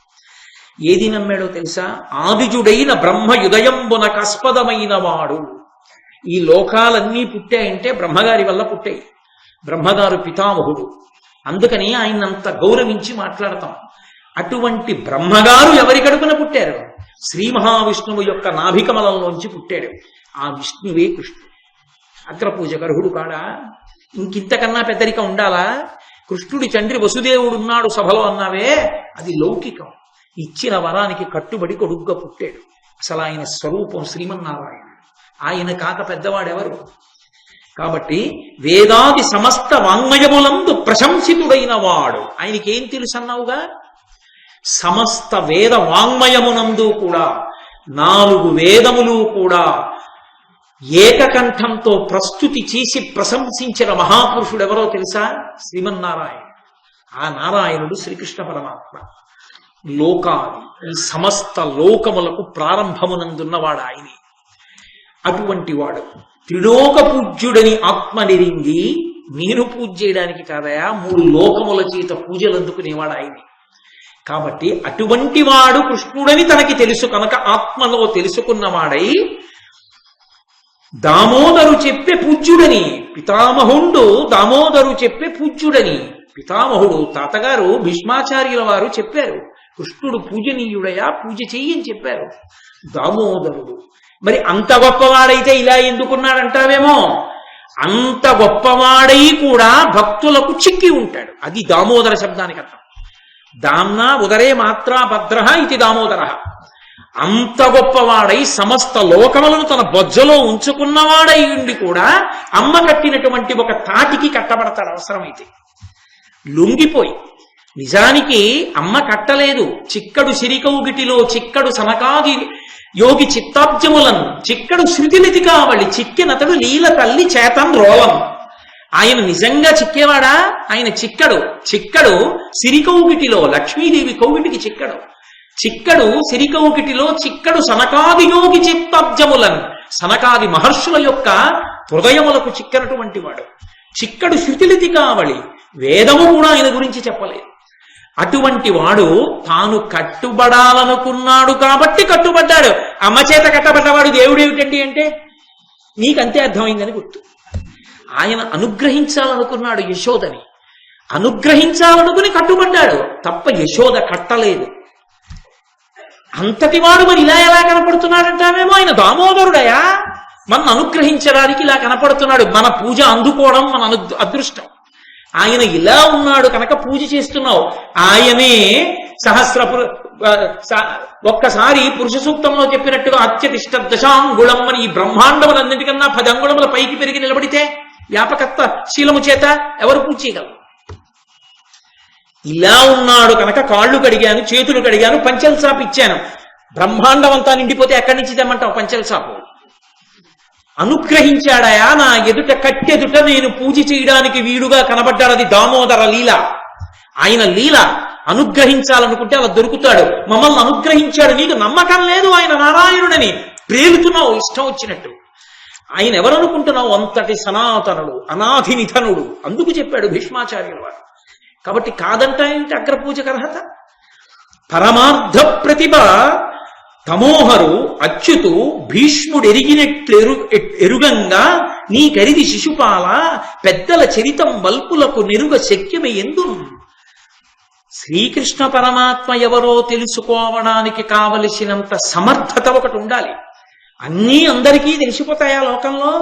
ఏది నమ్మాడో తెలుసా? ఆదిజుడైన బ్రహ్మయుదయంబునకస్పదమైన వాడు. ఈ లోకాలన్నీ పుట్టాయంటే బ్రహ్మగారి వల్ల పుట్టాయి. బ్రహ్మగారు పితామహుడు, అందుకని ఆయనంత గౌరవించి మాట్లాడతాం. అటువంటి బ్రహ్మగారు ఎవరి కడుపున పుట్టారు? శ్రీ మహావిష్ణువు యొక్క నాభికమలంలోంచి పుట్టాడు. ఆ విష్ణువే కృష్ణుడు. అగ్రపూజకు అర్హుడు కాడా? ఇంకింతకన్నా పెద్దరిక ఉండాలా? కృష్ణుడి తండ్రి వసుదేవుడు ఉన్నాడు సభలో అన్నావే, అది లౌకికం. ఇచ్చిన వరానికి కట్టుబడి కొడుగ్గా పుట్టాడు. అసలు ఆయన స్వరూపం శ్రీమన్నారాయణ. ఆయన కాక పెద్దవాడెవరు? కాబట్టి వేదాది సమస్త వాంగ్మయములందు ప్రశంసితుడైన వాడు. ఆయనకేం తెలుసు అన్నావుగా? సమస్త వేద వాంగ్మయమునందు కూడా 4 వేదములు కూడా ఏకకంఠంతో ప్రస్తుతి చేసి ప్రశంసించిన మహాపురుషుడు ఎవరో తెలుసా? శ్రీమన్నారాయణ. ఆ నారాయణుడు శ్రీకృష్ణ పరమాత్మ. లోకాది ఈ సమస్త లోకములకు ప్రారంభమునందున్నవాడు ఆయనే. అటువంటి వాడు త్రిలోక పూజ్యుడని ఆత్మ నిరింగి, నేను పూజ చేయడానికి కాదయా 3 లోకముల చేత పూజలు అందుకునేవాడు ఆయనే. కాబట్టి అటువంటి వాడు కృష్ణుడని తనకి తెలుసు కనుక ఆత్మలో తెలుసుకున్నవాడై దామోదరు చెప్పే పూజ్యుడని, పితామహుండు దామోదరు చెప్పే పూజ్యుడని. పితామహుడు తాతగారు భీష్మాచార్యుల వారు చెప్పారు, కృష్ణుడు పూజనీయుడయా, పూజ చెయ్యని చెప్పారు. దామోదరుడు మరి అంత గొప్పవాడైతే ఇలా ఎందుకున్నాడంటావేమో. అంత గొప్పవాడై కూడా భక్తులకు చిక్కి ఉంటాడు. అది దామోదర శబ్దానికి అర్థం. దామ్నా ఉదరే మాత్రా భద్ర ఇది దామోదర. అంత గొప్పవాడై సమస్త లోకములను తన బొజ్జలో ఉంచుకున్నవాడై ఉండి కూడా అమ్మ కట్టినటువంటి ఒక తాటికి కట్టబడతాడు అవసరమైతే. లొంగిపోయి నిజానికి అమ్మ కట్టలేదు. చిక్కడు సిరికౌగిటిలో చిక్కడు సనకాది యోగి చిత్తాబ్జములను చిక్కడు శృతిలితి కావళి చిక్కినతడు లీల తల్లి చేతం రోలం. ఆయన నిజంగా చిక్కేవాడా? ఆయన చిక్కడు సిరికౌగిటిలో, లక్ష్మీదేవి కౌగిటికి చిక్కడు సిరికౌగిటిలో చిక్కడు సనకాది యోగి చిత్తాబ్జములను, సనకాది మహర్షుల యొక్క హృదయములకు చిక్కనటువంటి వాడు. చిక్కడు శృతిలితి కావళి, వేదము కూడా ఆయన గురించి చెప్పలేదు. అటువంటి వాడు తాను కట్టుబడాలనుకున్నాడు కాబట్టి కట్టుబడ్డాడు. అమ్మ చేత కట్టబడ్డవాడు దేవుడేమిటండి అంటే నీకంతే అర్థమైందని గుర్తు. ఆయన అనుగ్రహించాలనుకున్నాడు యశోదని, అనుగ్రహించాలనుకుని కట్టుబడ్డాడు తప్ప యశోద కట్టలేదు. అంతటి వాడు మరి ఇలా ఎలా కనపడుతున్నాడంటామేమో. ఆయన దామోదరుడయా, మన అనుగ్రహించడానికి ఇలా కనపడుతున్నాడు. మన పూజ అందుకోవడం మన అదృష్టం. ఆయన ఇలా ఉన్నాడు కనుక పూజ చేస్తున్నావు. ఆయనే ఒక్కసారి పురుష సూక్తంలో చెప్పినట్టుగా అత్యతిష్ట దశాంగుళం అని ఈ బ్రహ్మాండములన్నిటికన్నా 10 అంగుళముల పైకి పెరిగి నిలబడితే వ్యాపకత్వ శీలము చేత ఎవరు పూజ చేయగలరు? ఇలా ఉన్నాడు కనుక కాళ్ళు కడిగాను, చేతులు కడిగాను, పంచెల చాపు ఇచ్చాను. బ్రహ్మాండం అంతా నిండిపోతే ఎక్కడి నుంచి తెమ్మంటావు పంచెల చాపు? అనుగ్రహించాడయా, నా ఎదుట కట్టెదుట నేను పూజ చేయడానికి వీడుగా కనబడ్డాడది దామోదర లీల. ఆయన లీల అనుగ్రహించాలనుకుంటే అలా దొరుకుతాడు. మమ్మల్ని అనుగ్రహించాడు, నీకు నమ్మకం లేదు ఆయన నారాయణుడని ప్రేలుతున్నావు ఇష్టం వచ్చినట్టు. ఆయన ఎవరనుకుంటున్నావు? అంతటి సనాతనుడు, అనాథి నిధనుడు. అందుకు చెప్పాడు భీష్మాచార్యుల వారు. కాబట్టి కాదంట ఏంటి అగ్రపూజకు అర్హత? పరమార్థ ప్రతిభ తమోహరు అచ్యుతు భీష్ముడు ఎరుగంగా నీకరిది శిశుపాల పెద్దల చరితం వల్పులకు నెరుగ శక్యమే ఎందును. శ్రీకృష్ణ పరమాత్మ ఎవరో తెలుసుకోవడానికి కావలసినంత సమర్థత ఒకటి ఉండాలి. అన్నీ అందరికీ తెలిసిపోతాయా లోకంలో?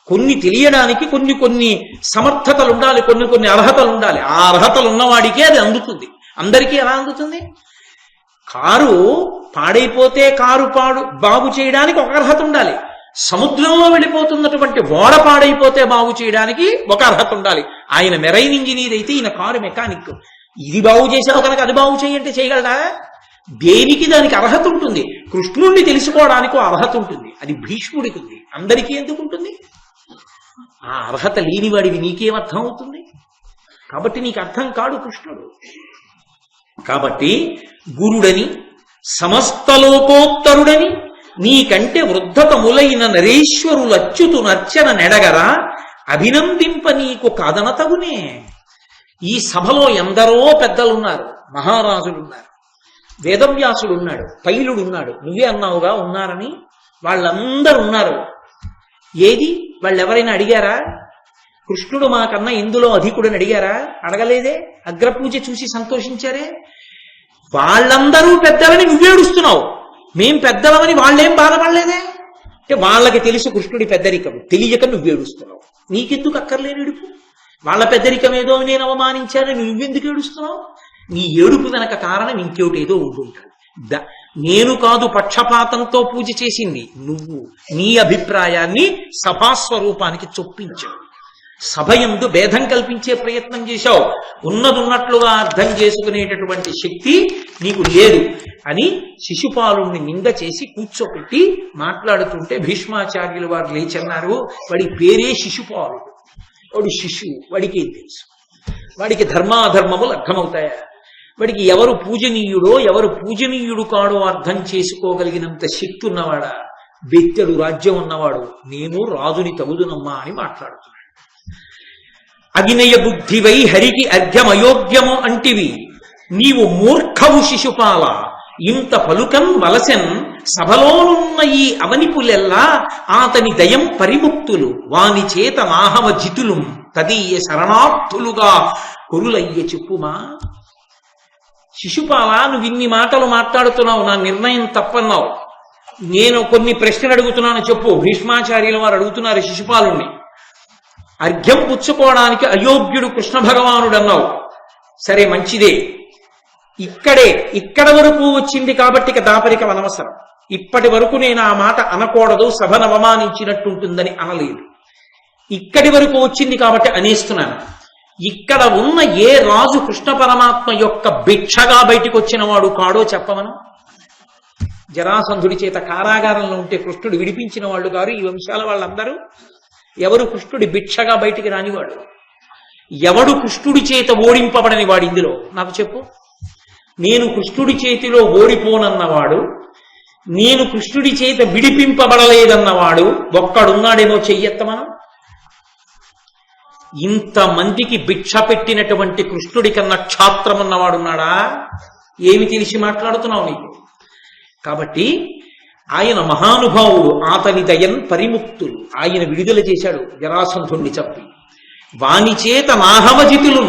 కొన్ని తెలియడానికి కొన్ని సమర్థతలు ఉండాలి, కొన్ని అర్హతలు ఉండాలి. ఆ అర్హతలు ఉన్నవాడికే అది అందుతుంది. అందరికీ ఎలా అందుతుంది? కారు పాడైపోతే కారు బాగు చేయడానికి ఒక అర్హత ఉండాలి. సముద్రంలో వెళ్ళిపోతున్నటువంటి ఓడ పాడైపోతే బాగు చేయడానికి ఒక అర్హత ఉండాలి. ఆయన మెరైన్ ఇంజనీర్ అయితే ఈయన కారు మెకానిక్. ఇది బాగు చేసావు కనుక అది బాగు చేయంటే చేయగలడా? దేనికి దానికి అర్హత ఉంటుంది. కృష్ణుణ్ణి తెలుసుకోవడానికి అర్హత ఉంటుంది. అది భీష్ముడికి ఉంది, అందరికీ ఎందుకు ఉంటుంది? ఆ అర్హత లేనివాడివి నీకేమర్థం అవుతుంది? కాబట్టి నీకు అర్థం కాడు కృష్ణుడు. కాబట్టి గురుడని సమస్త లోకోత్తరుడని నీకంటే వృద్ధతములైన నరేశ్వరులచ్యుతు నర్చన నెడగరా అభినందింప నీకు కాదనతగునే. ఈ సభలో ఎందరో పెద్దలున్నారు, మహారాజులున్నారు, వేదవ్యాసుడున్నాడు, పైలుడున్నాడు. నువ్వే అన్నావుగా ఉన్నారని. వాళ్ళందరూ ఉన్నారు. ఏది వాళ్ళెవరైనా అడిగారా? కృష్ణుడు మాకన్నా ఇందులో అధికుడని అడిగారా? అడగలేదే. అగ్రపూజ చూసి సంతోషించారే. వాళ్ళందరూ పెద్దలని నువ్వేడుస్తున్నావు, మేం పెద్దలమని వాళ్ళేం బాధపడలేదే. అంటే వాళ్ళకి తెలుసు కృష్ణుడి పెద్దరికం, తెలియక నువ్వేడుస్తున్నావు. నీకెందుకు అక్కర్లేని ఏడుపు? వాళ్ళ పెద్దరికం ఏదో నేను అవమానించానని నువ్వెందుకు ఏడుస్తున్నావు? నీ ఏడుపు వెనక కారణం ఇంకోటి ఏదో ఉంటుంటాడు. నేను కాదు పక్షపాతంతో పూజ చేసింది, నువ్వు నీ అభిప్రాయాన్ని సభాస్వరూపానికి చొప్పించావు. సభయందు భేదం కల్పించే ప్రయత్నం చేశావు. ఉన్నదున్నట్లుగా అర్థం చేసుకునేటటువంటి శక్తి నీకు లేదు అని శిశుపాలుణ్ణి నింద చేసి కూర్చోపెట్టి మాట్లాడుతుంటే భీష్మాచార్యులు వారు లేచన్నారు, వాడి పేరే శిశుపాలుడు, వాడు శిశువు, వాడికి ఏం తెలుసు? వాడికి ధర్మాధర్మములు అర్థమవుతాయా? వాడికి ఎవరు పూజనీయుడో ఎవరు పూజనీయుడు కాడో అర్థం చేసుకోగలిగినంత శక్తి ఉన్నవాడా? బెత్తెడు రాజ్యం ఉన్నవాడు నేను రాజుని తగుదునమ్మా అని మాట్లాడుతున్నాడు. అవినయ బుద్ధివై హరికి అర్ఘ్యమయోగ్యము అంటివి నీవు మూర్ఖవు శిశుపాల ఇంత పలుకన్ వలసెన్ సభలోనున్న ఈ అవనిపులెల్లా ఆతని దయం పరిముక్తులు వాని చేత నాహవ జితులు తదీయ శరణార్థులుగా కొరులయ్య చెప్పుమా. శిశుపాల నువ్వు ఇన్ని మాటలు మాట్లాడుతున్నావు, నా నిర్ణయం తప్పన్నావు, నేను కొన్ని ప్రశ్నలు అడుగుతున్నాను చెప్పు. భీష్మాచార్యుల వారు అడుగుతున్నారు శిశుపాలుణ్ణి. అర్ఘ్యం పుచ్చుకోవడానికి అయోగ్యుడు కృష్ణ భగవానుడు అన్నావు, సరే మంచిదే. ఇక్కడ వరకు వచ్చింది కాబట్టి ఇక దాపరికం అనవసరం. ఇప్పటి వరకు నేను ఆ మాట అనకూడదు, సభను అవమానించినట్టుంటుందని అనలేదు. ఇక్కడి వరకు వచ్చింది కాబట్టి అనేస్తున్నాను. ఇక్కడ ఉన్న ఏ రాజు కృష్ణ పరమాత్మ యొక్క భిక్షగా బయటికి వచ్చిన వాడు కాడో చెప్పమను. జరాసంధుడి చేత కారాగారంలో ఉంటే కృష్ణుడు విడిపించిన వాళ్ళు గారు ఈ వంశాల వాళ్ళందరూ. ఎవరు కృష్ణుడి భిక్షగా బయటికి రానివాడు? ఎవడు కృష్ణుడి చేత ఓడింపబడని వాడు ఇందులో నాకు చెప్పు. నేను కృష్ణుడి చేతిలో ఓడిపోనన్నవాడు, నేను కృష్ణుడి చేత విడిపింపబడలేదన్నవాడు ఒక్కడున్నాడేమో చెయ్యెత్తమనం. ఇంతమందికి భిక్ష పెట్టినటువంటి కృష్ణుడి కన్నా క్షాత్రమన్నవాడున్నాడా? ఏమి తెలిసి మాట్లాడుతున్నావు నీకు? కాబట్టి ఆయన మహానుభావుడు, ఆతని దయన్ పరిముక్తులు, ఆయన విడుదల చేశాడు జరాసంధుణ్ణి చంపి. వాని చేత నాహవజితులు,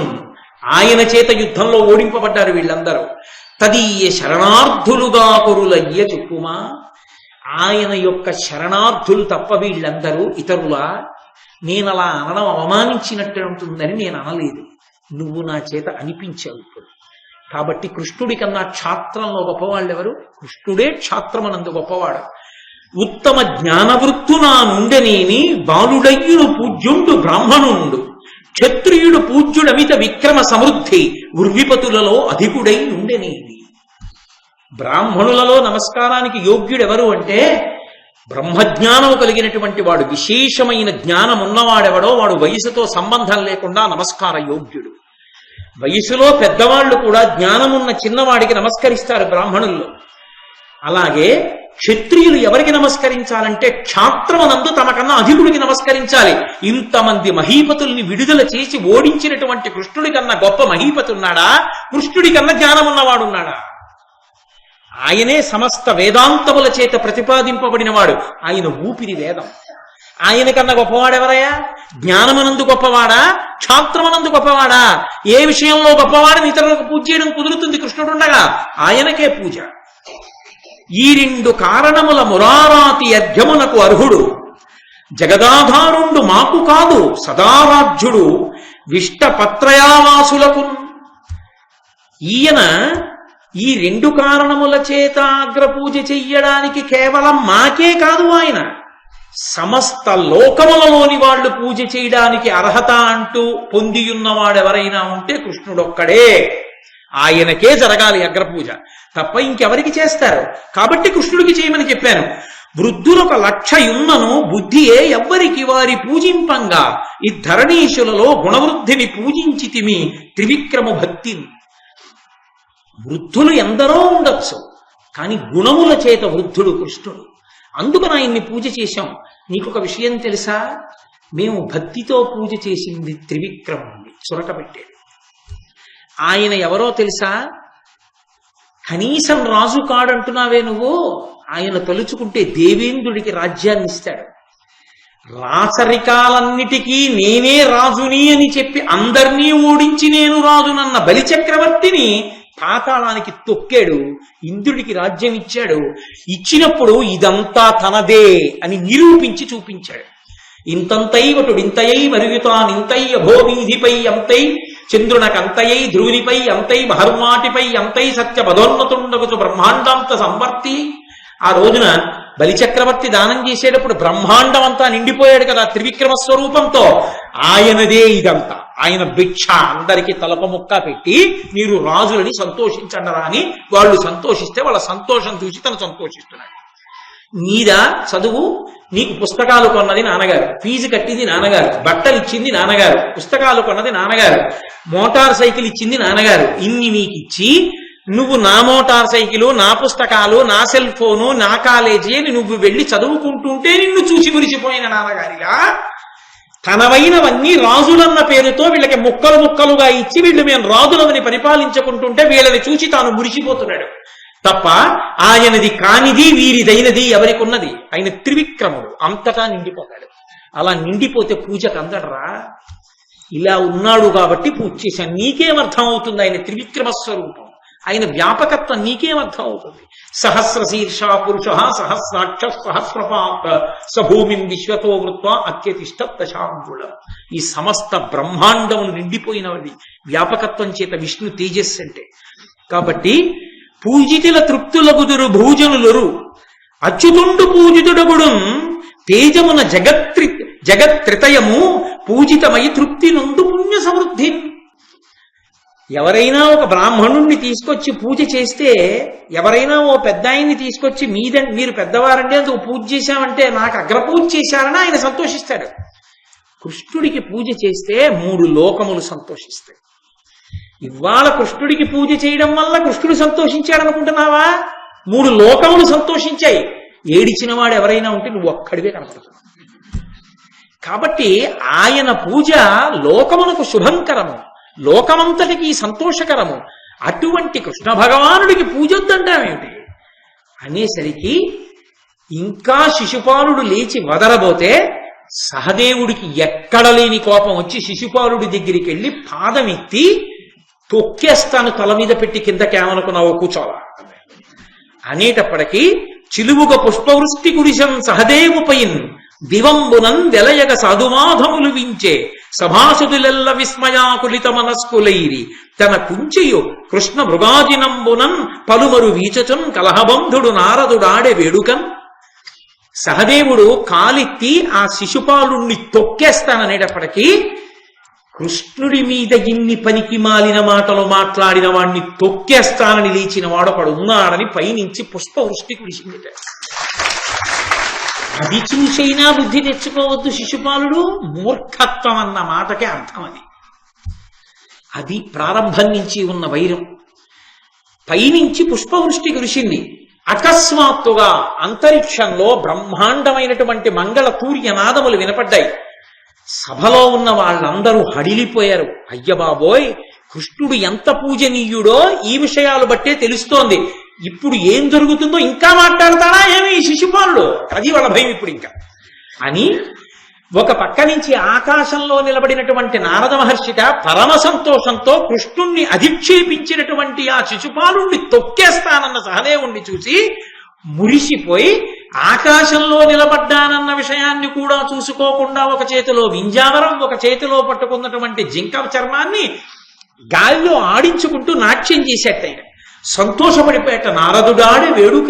ఆయన చేత యుద్ధంలో ఓడింపబడ్డారు వీళ్ళందరూ. తదీయ శరణార్థులుగా కొరులయ్య చెప్పుమా. ఆయన యొక్క శరణార్థులు తప్ప వీళ్ళందరూ ఇతరులా? నేనలా అనడం అవమానించినట్టు ఉంటుందని నేను అనలేదు, నువ్వు నా చేత అనిపించావు ఇప్పుడు. కాబట్టి కృష్ణుడి కన్నా క్షాత్రంలో గొప్పవాళ్ళు ఎవరు? కృష్ణుడే క్షాత్రమనందు గొప్పవాడు. ఉత్తమ జ్ఞానవృత్తునా నుండనేని బాలుడయ్యుడు పూజ్యుండు బ్రాహ్మణుండు క్షత్రియుడు పూజ్యుడమిత విక్రమ సమృద్ధి ఉర్విపతులలో అధికుడై నుండనేది. బ్రాహ్మణులలో నమస్కారానికి యోగ్యుడెవరు అంటే బ్రహ్మజ్ఞానము కలిగినటువంటి వాడు, విశేషమైన జ్ఞానం ఉన్నవాడెవడో వాడు వయసుతో సంబంధం లేకుండా నమస్కార యోగ్యుడు. వయసులో పెద్దవాళ్లు కూడా జ్ఞానమున్న చిన్నవాడికి నమస్కరిస్తారు బ్రాహ్మణుల్లో. అలాగే క్షత్రియులు ఎవరికి నమస్కరించాలంటే క్షాత్రమనందు తమకన్నా అధికుడికి నమస్కరించాలి. ఇంతమంది మహీపతుల్ని విడుదల చేసి ఓడించినటువంటి కృష్ణుడి కన్నా గొప్ప మహీపతి ఉన్నాడా? కృష్ణుడి కన్నా జ్ఞానమున్నవాడున్నాడా? ఆయనే సమస్త వేదాంతముల చేత ప్రతిపాదింపబడినవాడు. ఆయన ఊపిరి వేదం. ఆయన కన్నా గొప్పవాడెవరయ్యా? జ్ఞానమనందు గొప్పవాడా, క్షాత్రమనందు గొప్పవాడా? ఏ విషయంలో గొప్పవాడని ఇతరులకు పూజ చేయడం కుదురుతుంది? కృష్ణుడుండగా ఆయనకే పూజ. ఈ రెండు కారణముల మురారాతి అర్ఘ్యమునకు అర్హుడు, జగదాధారుండు మాకు కాదు సదారాధ్యుడు విష్టపత్రయావాసులకు. ఈయన ఈ రెండు కారణముల చేత అగ్రపూజ చెయ్యడానికి కేవలం మాకే కాదు, ఆయన సమస్త లోకములలోని వాళ్ళు పూజ చేయడానికి అర్హత అంటూ పొందియున్నవాడెవరైనా ఉంటే కృష్ణుడొక్కడే. ఆయనకే జరగాలి అగ్రపూజ, తప్ప ఇంకెవరికి చేస్తారు? కాబట్టి కృష్ణుడికి చేయమని చెప్పాను. వృద్ధులొక లక్షయున్నను బుద్ధియే ఎవ్వరికి వారి పూజింపంగా, ఈ ధరణీశులలో గుణవృద్ధిని పూజించితిమి త్రివిక్రమ భక్తిని. వృద్ధులు ఎందరో ఉండొచ్చు, కానీ గుణముల చేత వృద్ధుడు కృష్ణుడు. అందుకని ఆయన్ని పూజ చేశాం. నీకొక విషయం తెలుసా? మేము భక్తితో పూజ చేసింది త్రివిక్రముణ్ణి, చురక పెట్టాడు. ఆయన ఎవరో తెలుసా? కనీసం రాజు కాడంటున్నావే నువ్వు, ఆయన తలుచుకుంటే దేవేంద్రుడికి రాజ్యాన్ని ఇస్తాడు. రాచరికాలన్నిటికీ నేనే రాజుని అని చెప్పి అందరినీ ఓడించి నేను రాజునన్న బలిచక్రవర్తిని పాతాళానికి తొక్కాడు, ఇంద్రుడికి రాజ్యం ఇచ్చాడు. ఇచ్చినప్పుడు ఇదంతా తనదే అని నిరూపించి చూపించాడు. ఇంతంతైవటుడింతయై మరుగుతానింతయ్య భోవీధిపై అంతై చంద్రునకంతయై ధ్రువునిపై అంతై మహర్మాటిపై అంతై సత్యపదోన్నతుండగుచు బ్రహ్మాండాంత సంవర్తి. ఆ రోజున బలిచక్రవర్తి దానం చేసేటప్పుడు బ్రహ్మాండం అంతా నిండిపోయాడు కదా త్రివిక్రమ స్వరూపంతో. ఆయనదే ఇదంతా, ఆయన భిక్ష అందరికీ తలప ముక్క పెట్టి మీరు రాజులని సంతోషించండరా అని వాళ్ళు సంతోషిస్తే వాళ్ళ సంతోషం చూసి తను సంతోషిస్తున్నాడు. నీదా చదువు? నీకు పుస్తకాలు కొన్నది నాన్నగారు, ఫీజు కట్టింది నాన్నగారు, బట్టలు ఇచ్చింది నాన్నగారు, పుస్తకాలు కొన్నది నాన్నగారు, మోటార్ సైకిల్ ఇచ్చింది నాన్నగారు. ఇన్ని మీకు ఇచ్చి నువ్వు నా మోటార్ సైకిలు, నా పుస్తకాలు, నా సెల్ ఫోను, నా కాలేజీ అని నువ్వు వెళ్ళి చదువుకుంటుంటే నిన్ను చూసి మురిసిపోయిన నాన్నగారిలా తనవైనవన్నీ రాజులన్న పేరుతో వీళ్ళకి ముక్కలు ముక్కలుగా ఇచ్చి వీళ్ళు మేము రాజులవని పరిపాలించుకుంటుంటే వీళ్ళని చూసి తాను మురిసిపోతున్నాడు తప్ప ఆయనది కానిది వీరిదైనది ఎవరికి ఉన్నది? ఆయన త్రివిక్రముడు, అంతటా నిండిపోతాడు. అలా నిండిపోతే పూజకు అందడరా? ఇలా ఉన్నాడు కాబట్టి పూజ చేశాను. నీకేమర్థం అవుతుంది ఆయన త్రివిక్రమ స్వరూపం, ఆయన వ్యాపకత్వం నీకేమర్థం అవుతుంది? సహస్రశీర్ష పురుష సహస్రాక్ష సహస్రపాత సభూమిం విశ్వతో వృత్వ అత్యతిష్ట దశాంగుళం. ఈ సమస్త బ్రహ్మాండమును నిండిపోయినది వ్యాపకత్వం చేత విష్ణు తేజస్సు అంటే. కాబట్టి పూజితుల తృప్తులగుదురు భూజనులురు అచ్యుతుండు పూజితుడగుడు తేజమున జగత్రితయము పూజితమై తృప్తి నుండు పుణ్య సమృద్ధి. ఎవరైనా ఒక బ్రాహ్మణుణ్ణి తీసుకొచ్చి పూజ చేస్తే, ఎవరైనా ఓ పెద్ద ఆయన్ని తీసుకొచ్చి మీరు పెద్దవారంటే అందుకు పూజ చేశామంటే నాకు అగ్రపూజ చేశారని ఆయన సంతోషిస్తాడు. కృష్ణుడికి పూజ చేస్తే 3 లోకములు సంతోషిస్తాయి. ఇవాళ కృష్ణుడికి పూజ చేయడం వల్ల కృష్ణుడు సంతోషించాడనుకుంటున్నావా? 3 లోకములు సంతోషించాయి. ఏడిచిన వాడు ఎవరైనా ఉంటే నువ్వు ఒక్కడివే కనపడుతున్నావు. కాబట్టి ఆయన పూజ లోకమునకు శుభంకరము, లోకమంతటికి సంతోషకరము. అటువంటి కృష్ణ భగవానుడికి పూజొద్దంటామేమిటి అనేసరికి ఇంకా శిశుపాలుడు లేచి వదలబోతే సహదేవుడికి ఎక్కడ లేని కోపం వచ్చి శిశుపాలుడి దగ్గరికి వెళ్ళి పాదమెత్తి తొక్కేస్తాను, తల మీద పెట్టి కిందకేమనుకున్నావో కూర్చోవాలా అనేటప్పటికీ చిలువుగ పుష్పవృష్టి కురిశం సహదేవుపైన్ దివంబునన్ వెలయగ సాధుమాధములు వించే సభాసుదులెల్ల విస్మయాకులిత మనస్కులైరి తన కుంచెయు కృష్ణ మృగాజినంబునన్ పలుమరు వీచచున్ కలహబంధుడు నారదుడాడే వేడుకన్. సహదేవుడు కాలెత్తి ఆ శిశుపాలుణ్ణి తొక్కేస్తాననేటప్పటికీ కృష్ణుడి మీద ఇన్ని పనికి మాలిన మాటలు మాట్లాడిన వాడిని తొక్కేస్తానని లేచిన వాడొకడు ఉన్నాడని పైనుంచి పుష్పవృష్టి కురిసిందిట. అది చూసైనా బుద్ధి తెచ్చుకోవద్దు శిశుపాలుడు. మూర్ఖత్వం అన్న మాటకే అర్థం అది. అది ప్రారంభం నుంచి ఉన్న వైరం. పైనుంచి పుష్పవృష్టి కురిసింది. అకస్మాత్తుగా అంతరిక్షంలో బ్రహ్మాండమైనటువంటి మంగళ తూర్యనాదములు వినపడ్డాయి. సభలో ఉన్న వాళ్ళందరూ హడిలిపోయారు. అయ్య బాబోయ్, కృష్ణుడు ఎంత పూజనీయుడో ఈ విషయాలు బట్టే తెలుస్తోంది. ఇప్పుడు ఏం జరుగుతుందో ఇంకా మాట్లాడతాడా ఏమి శిశుపాలుడు? అది వాళ్ళ భయం ఇప్పుడు ఇంకా అని ఒక పక్క నుంచి ఆకాశంలో నిలబడినటువంటి నారద మహర్షిట పరమ సంతోషంతో కృష్ణుణ్ణి అధిక్షేపించినటువంటి ఆ శిశుపాలుణ్ణి తొక్కేస్తానన్న సహదేవుణ్ణి చూసి మురిసిపోయి ఆకాశంలో నిలబడ్డానన్న విషయాన్ని కూడా చూసుకోకుండా ఒక చేతిలో వింజావరం ఒక చేతిలో పట్టుకున్నటువంటి జింక చర్మాన్ని గాలిలో ఆడించుకుంటూ నాట్యం చేసేట సంతోషపడిపోయేట నారదుడాడే వేడుక.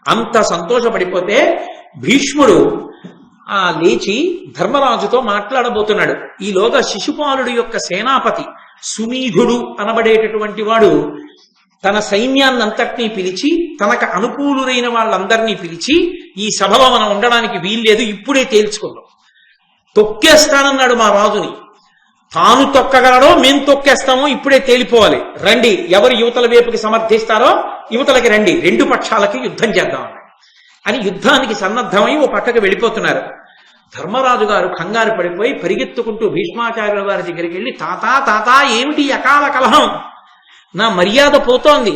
అంత సంతోషపడిపోతే భీష్ముడు లేచి ధర్మరాజుతో మాట్లాడబోతున్నాడు. ఈలోగా శిశుపాలుడి యొక్క సేనాపతి సుమీధుడు అనబడేటటువంటి వాడు తన సైన్యాన్నంతటినీ పిలిచి తనకు అనుకూలురైన వాళ్ళందరినీ పిలిచి ఈ సభలో మనం ఉండడానికి వీల్లేదు, ఇప్పుడే తేల్చుకుందాం, తొక్కేస్తానన్నాడు మా రాజుని. తాను తొక్కగలడో మేం తొక్కేస్తామో ఇప్పుడే తేలిపోవాలి, రండి ఎవరు యువతల వైపుకి సమర్థిస్తారో యువతలకి రండి, రెండు పక్షాలకి యుద్ధం చేద్దాం అని యుద్ధానికి సన్నద్ధమై ఓ పక్కకి వెళ్ళిపోతున్నారు. ధర్మరాజు గారు కంగారు పడిపోయి పరిగెత్తుకుంటూ భీష్మాచార్యుల వారి దగ్గరికి వెళ్ళి, తాత ఏమిటి అకాల కలహం, నా మర్యాద పోతోంది,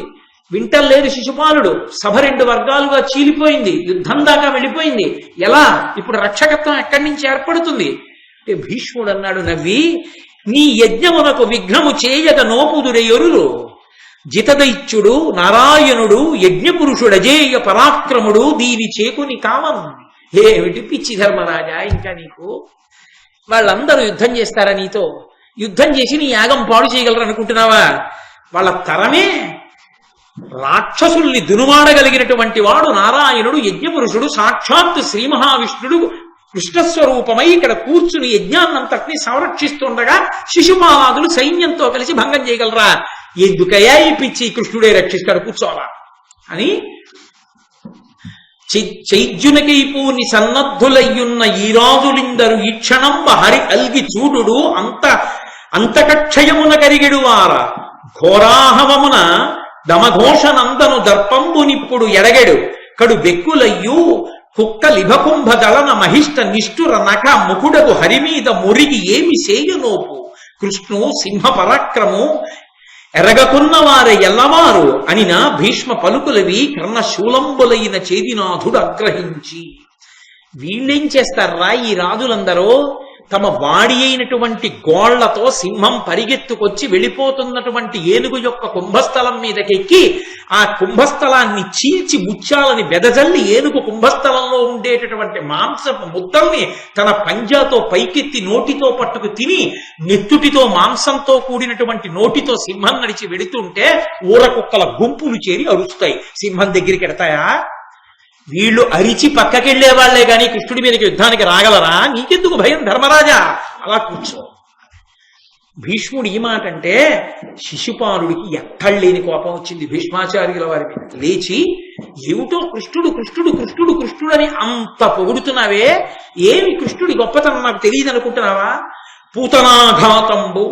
వింటలేదు శిశుపాలుడు, సభ రెండు వర్గాలుగా చీలిపోయింది, యుద్ధం దాకా వెళ్ళిపోయింది, ఎలా ఇప్పుడు రక్షకత్వం ఎక్కడి నుంచి ఏర్పడుతుంది అంటే భీష్ముడు అన్నాడు నవ్వి, నీ యజ్ఞమునకు విఘ్నము చేయగ నోపుదురెయొరులు, జితదైత్యుడు నారాయణుడు యజ్ఞపురుషుడజేయ పరాక్రముడు దీని చేకుని కామం. ఏమిటి పిచ్చి ధర్మరాజా, ఇంకా నీకు వాళ్ళందరూ యుద్ధం చేస్తారా, నీతో యుద్ధం చేసి నీ యాగం పాడు చేయగలరు అనుకుంటున్నావా? వాళ్ళ తరమే రాక్షసుల్ని దునుమాడగలిగినటువంటి వాడు నారాయణుడు యజ్ఞపురుషుడు, సాక్షాత్ శ్రీ మహావిష్ణుడు కృష్ణస్వరూపమై ఇక్కడ కూర్చుని యజ్ఞాన్నంతటినీ సంరక్షిస్తుండగా శిశుపాలాదులు సైన్యంతో కలిసి భంగం చేయగలరా? ఎందుకయ్యా ఈ పిచ్చి, కృష్ణుడే రక్షిస్తాడు, కూర్చోవాలా అని చైద్యునకైపూని సన్నద్ధులయ్యున్న ఈ రాజులిందరు ఈ క్షణంబ హరి అల్గి చూడు అంతకక్షయమున కరిగెడు వార ఘోరాహవమున దమఘోషనందను దర్పంబునిప్పుడు ఎడగెడు కడు బెక్కులయ్యూ కుక్క లిభకుంభ దళన మహిష్ట నిష్ఠుర నఖ ముకుడకు హరిమీద మురిగి ఏమి సేయునోపు కృష్ణు సింహ పరాక్రము ఎరగకున్న వారే ఎల్లవారు అనిన భీష్మ పలుకులవి కర్ణశూలంబులైన చేదినాథుడు అగ్రహించి. వీళ్ళేం చేస్తారా ఈ రాజులందరూ తమ వాడి అయినటువంటి గోళ్లతో సింహం పరిగెత్తుకొచ్చి వెళ్ళిపోతున్నటువంటి ఏనుగు యొక్క కుంభస్థలం మీదకెక్కి ఆ కుంభస్థలాన్ని చీల్చి ముత్యాలని బెదజల్లి ఏనుగు కుంభస్థలంలో ఉండేటటువంటి మాంసపు ముద్దల్ని తన పంజాతో పైకెత్తి నోటితో పట్టుకు తిని నెత్తుటితో మాంసంతో కూడినటువంటి నోటితో సింహం నడిచి వెడుతుంటే ఊర కుక్కల గుంపులు చేరి అరుస్తాయి. సింహం దగ్గరికి ఎడతాయా? వీళ్ళు అరిచి పక్కకెళ్లే వాళ్లే గాని కృష్ణుడి మీదకి యుద్ధానికి రాగలరా? నీకెందుకు భయం ధర్మరాజా, అలా కూర్చో. భీష్ముడు ఈ మాట అంటే శిశుపాలుడికి ఎక్కడలేని కోపం వచ్చింది భీష్మాచార్యుల వారి మీద. లేచి, ఏమిటో కృష్ణుడు కృష్ణుడు కృష్ణుడు కృష్ణుడు అని అంత పొగుడుతున్నావే, ఏమి కృష్ణుడి గొప్పతనం నాకు తెలియదు అనుకుంటున్నావా? పూతనాఘాతంబు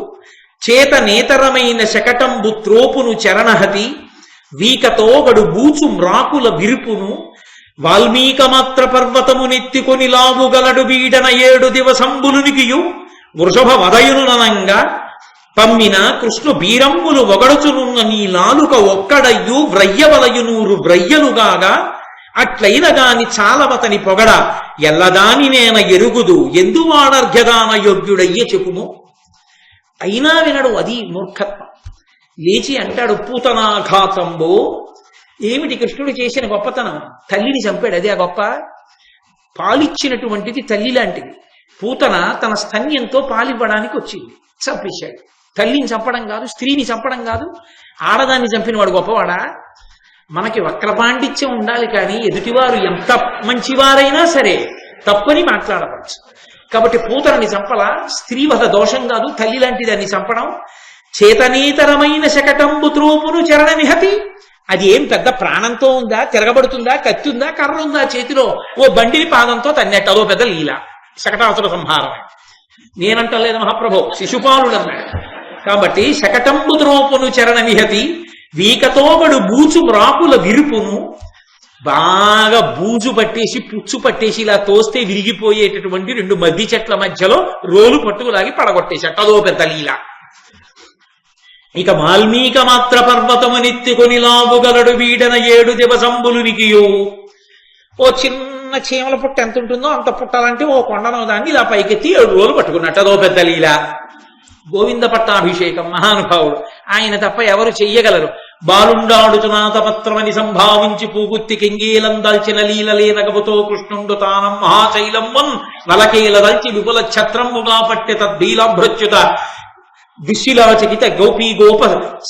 చేత నేతరమైన శకటంబు త్రోపును చరణహతి వీకతో గడు బూచు మ్రాకుల విరుపును వాల్మీకమాత్ర పర్వతము నెత్తికొని లావుగలడు వీడన 7 దివసంబులునికియు వృషభ వదయునునంగా పమ్మిన కృష్ణు బీరంబులు ఒగడుచునున్న నీ నాలుక ఒక్కడయ్యు వ్రయ్యవలయు 100 వ్రయ్యలుగాగా అట్లైన గాని చాలవతని పొగడ ఎల్లదాని నేన ఎరుగుదు ఎందువాడర్ఘ్యదాన యోగ్యుడయ్య చెప్పుము. అయినా వినడు, అది మూర్ఖత్వం. లేచి అంటాడు, పూతనాఘాతంబో, ఏమిటి కృష్ణుడు చేసిన గొప్పతనం? తల్లిని చంపాడు, అదే ఆ గొప్ప. పాలిచ్చినటువంటిది తల్లి లాంటిది. పూతన తన స్తన్యంతో పాలివ్వడానికి వచ్చింది, చంపేశాడు. తల్లిని చంపడం కాదు, స్త్రీని చంపడం కాదు, ఆడదాన్ని చంపినవాడు గొప్పవాడా? మనకి వక్రపాండిత్యం ఉండాలి, కానీ ఎదుటివారు ఎంత మంచివారైనా సరే తప్పని మాట్లాడవచ్చు. కాబట్టి పూతనని చంపలా, స్త్రీవధ దోషం కాదు, తల్లి లాంటి దాన్ని చంపడం. చేతనేతరమైన శకటంబు త్రోపును చరణ విహతి, అది ఏం పెద్ద ప్రాణంతో ఉందా, తిరగబడుతుందా, కత్తి ఉందా, కర్ర ఉందా చేతిలో? ఓ బండిని పాదంతో తన్నట్టు, అదో పెద్ద లీల, శకటాసుర సంహారం. నేనంటలేదు మహాప్రభు, శిశుపాలుడు అన్నాడు. కాబట్టి శకటంబు త్రోపును చరణ విహతి వీకతోబడు బూచు మ్రాకుల విరుపును, బాగా బూజు పట్టేసి పుచ్చు పట్టేసి ఇలా తోస్తే విరిగిపోయేటటువంటి 2 మద్ది చెట్ల మధ్యలో రోలు పట్టుకులాగి పడగొట్టేసి అదో పెద్ద లీల. ఇక వాల్మీక మాత్ర పర్వతము నెత్తికొని లావుగలడు వీడన 7 దివసంబులునికియో, ఓ చిన్న చిన్న చీమల పుట్ట ఎంత ఉంటుందో అంత పుట్టాలంటే ఓ కొండనో దాన్ని ఇలా పైకెత్తి 7 రోజులు పట్టుకున్నట్టు అదో పెద్ద లీల. గోవింద పట్టాభిషేకం మహానుభావుడు, ఆయన తప్ప ఎవరు చెయ్యగలరు. బాలుండాడుచునాథపత్రమని సంభావించి పూగుత్తి కెంగేలం దాల్చిన లీలలేనగబుతో కృష్ణుండు తానం మహాశైలమ్మన్ వలకేల దల్చి విపుల ఛత్రముగా పట్టె తద్బీలాభ్రచ్యుత దుశ్శిలాచకిత గోపీ గోప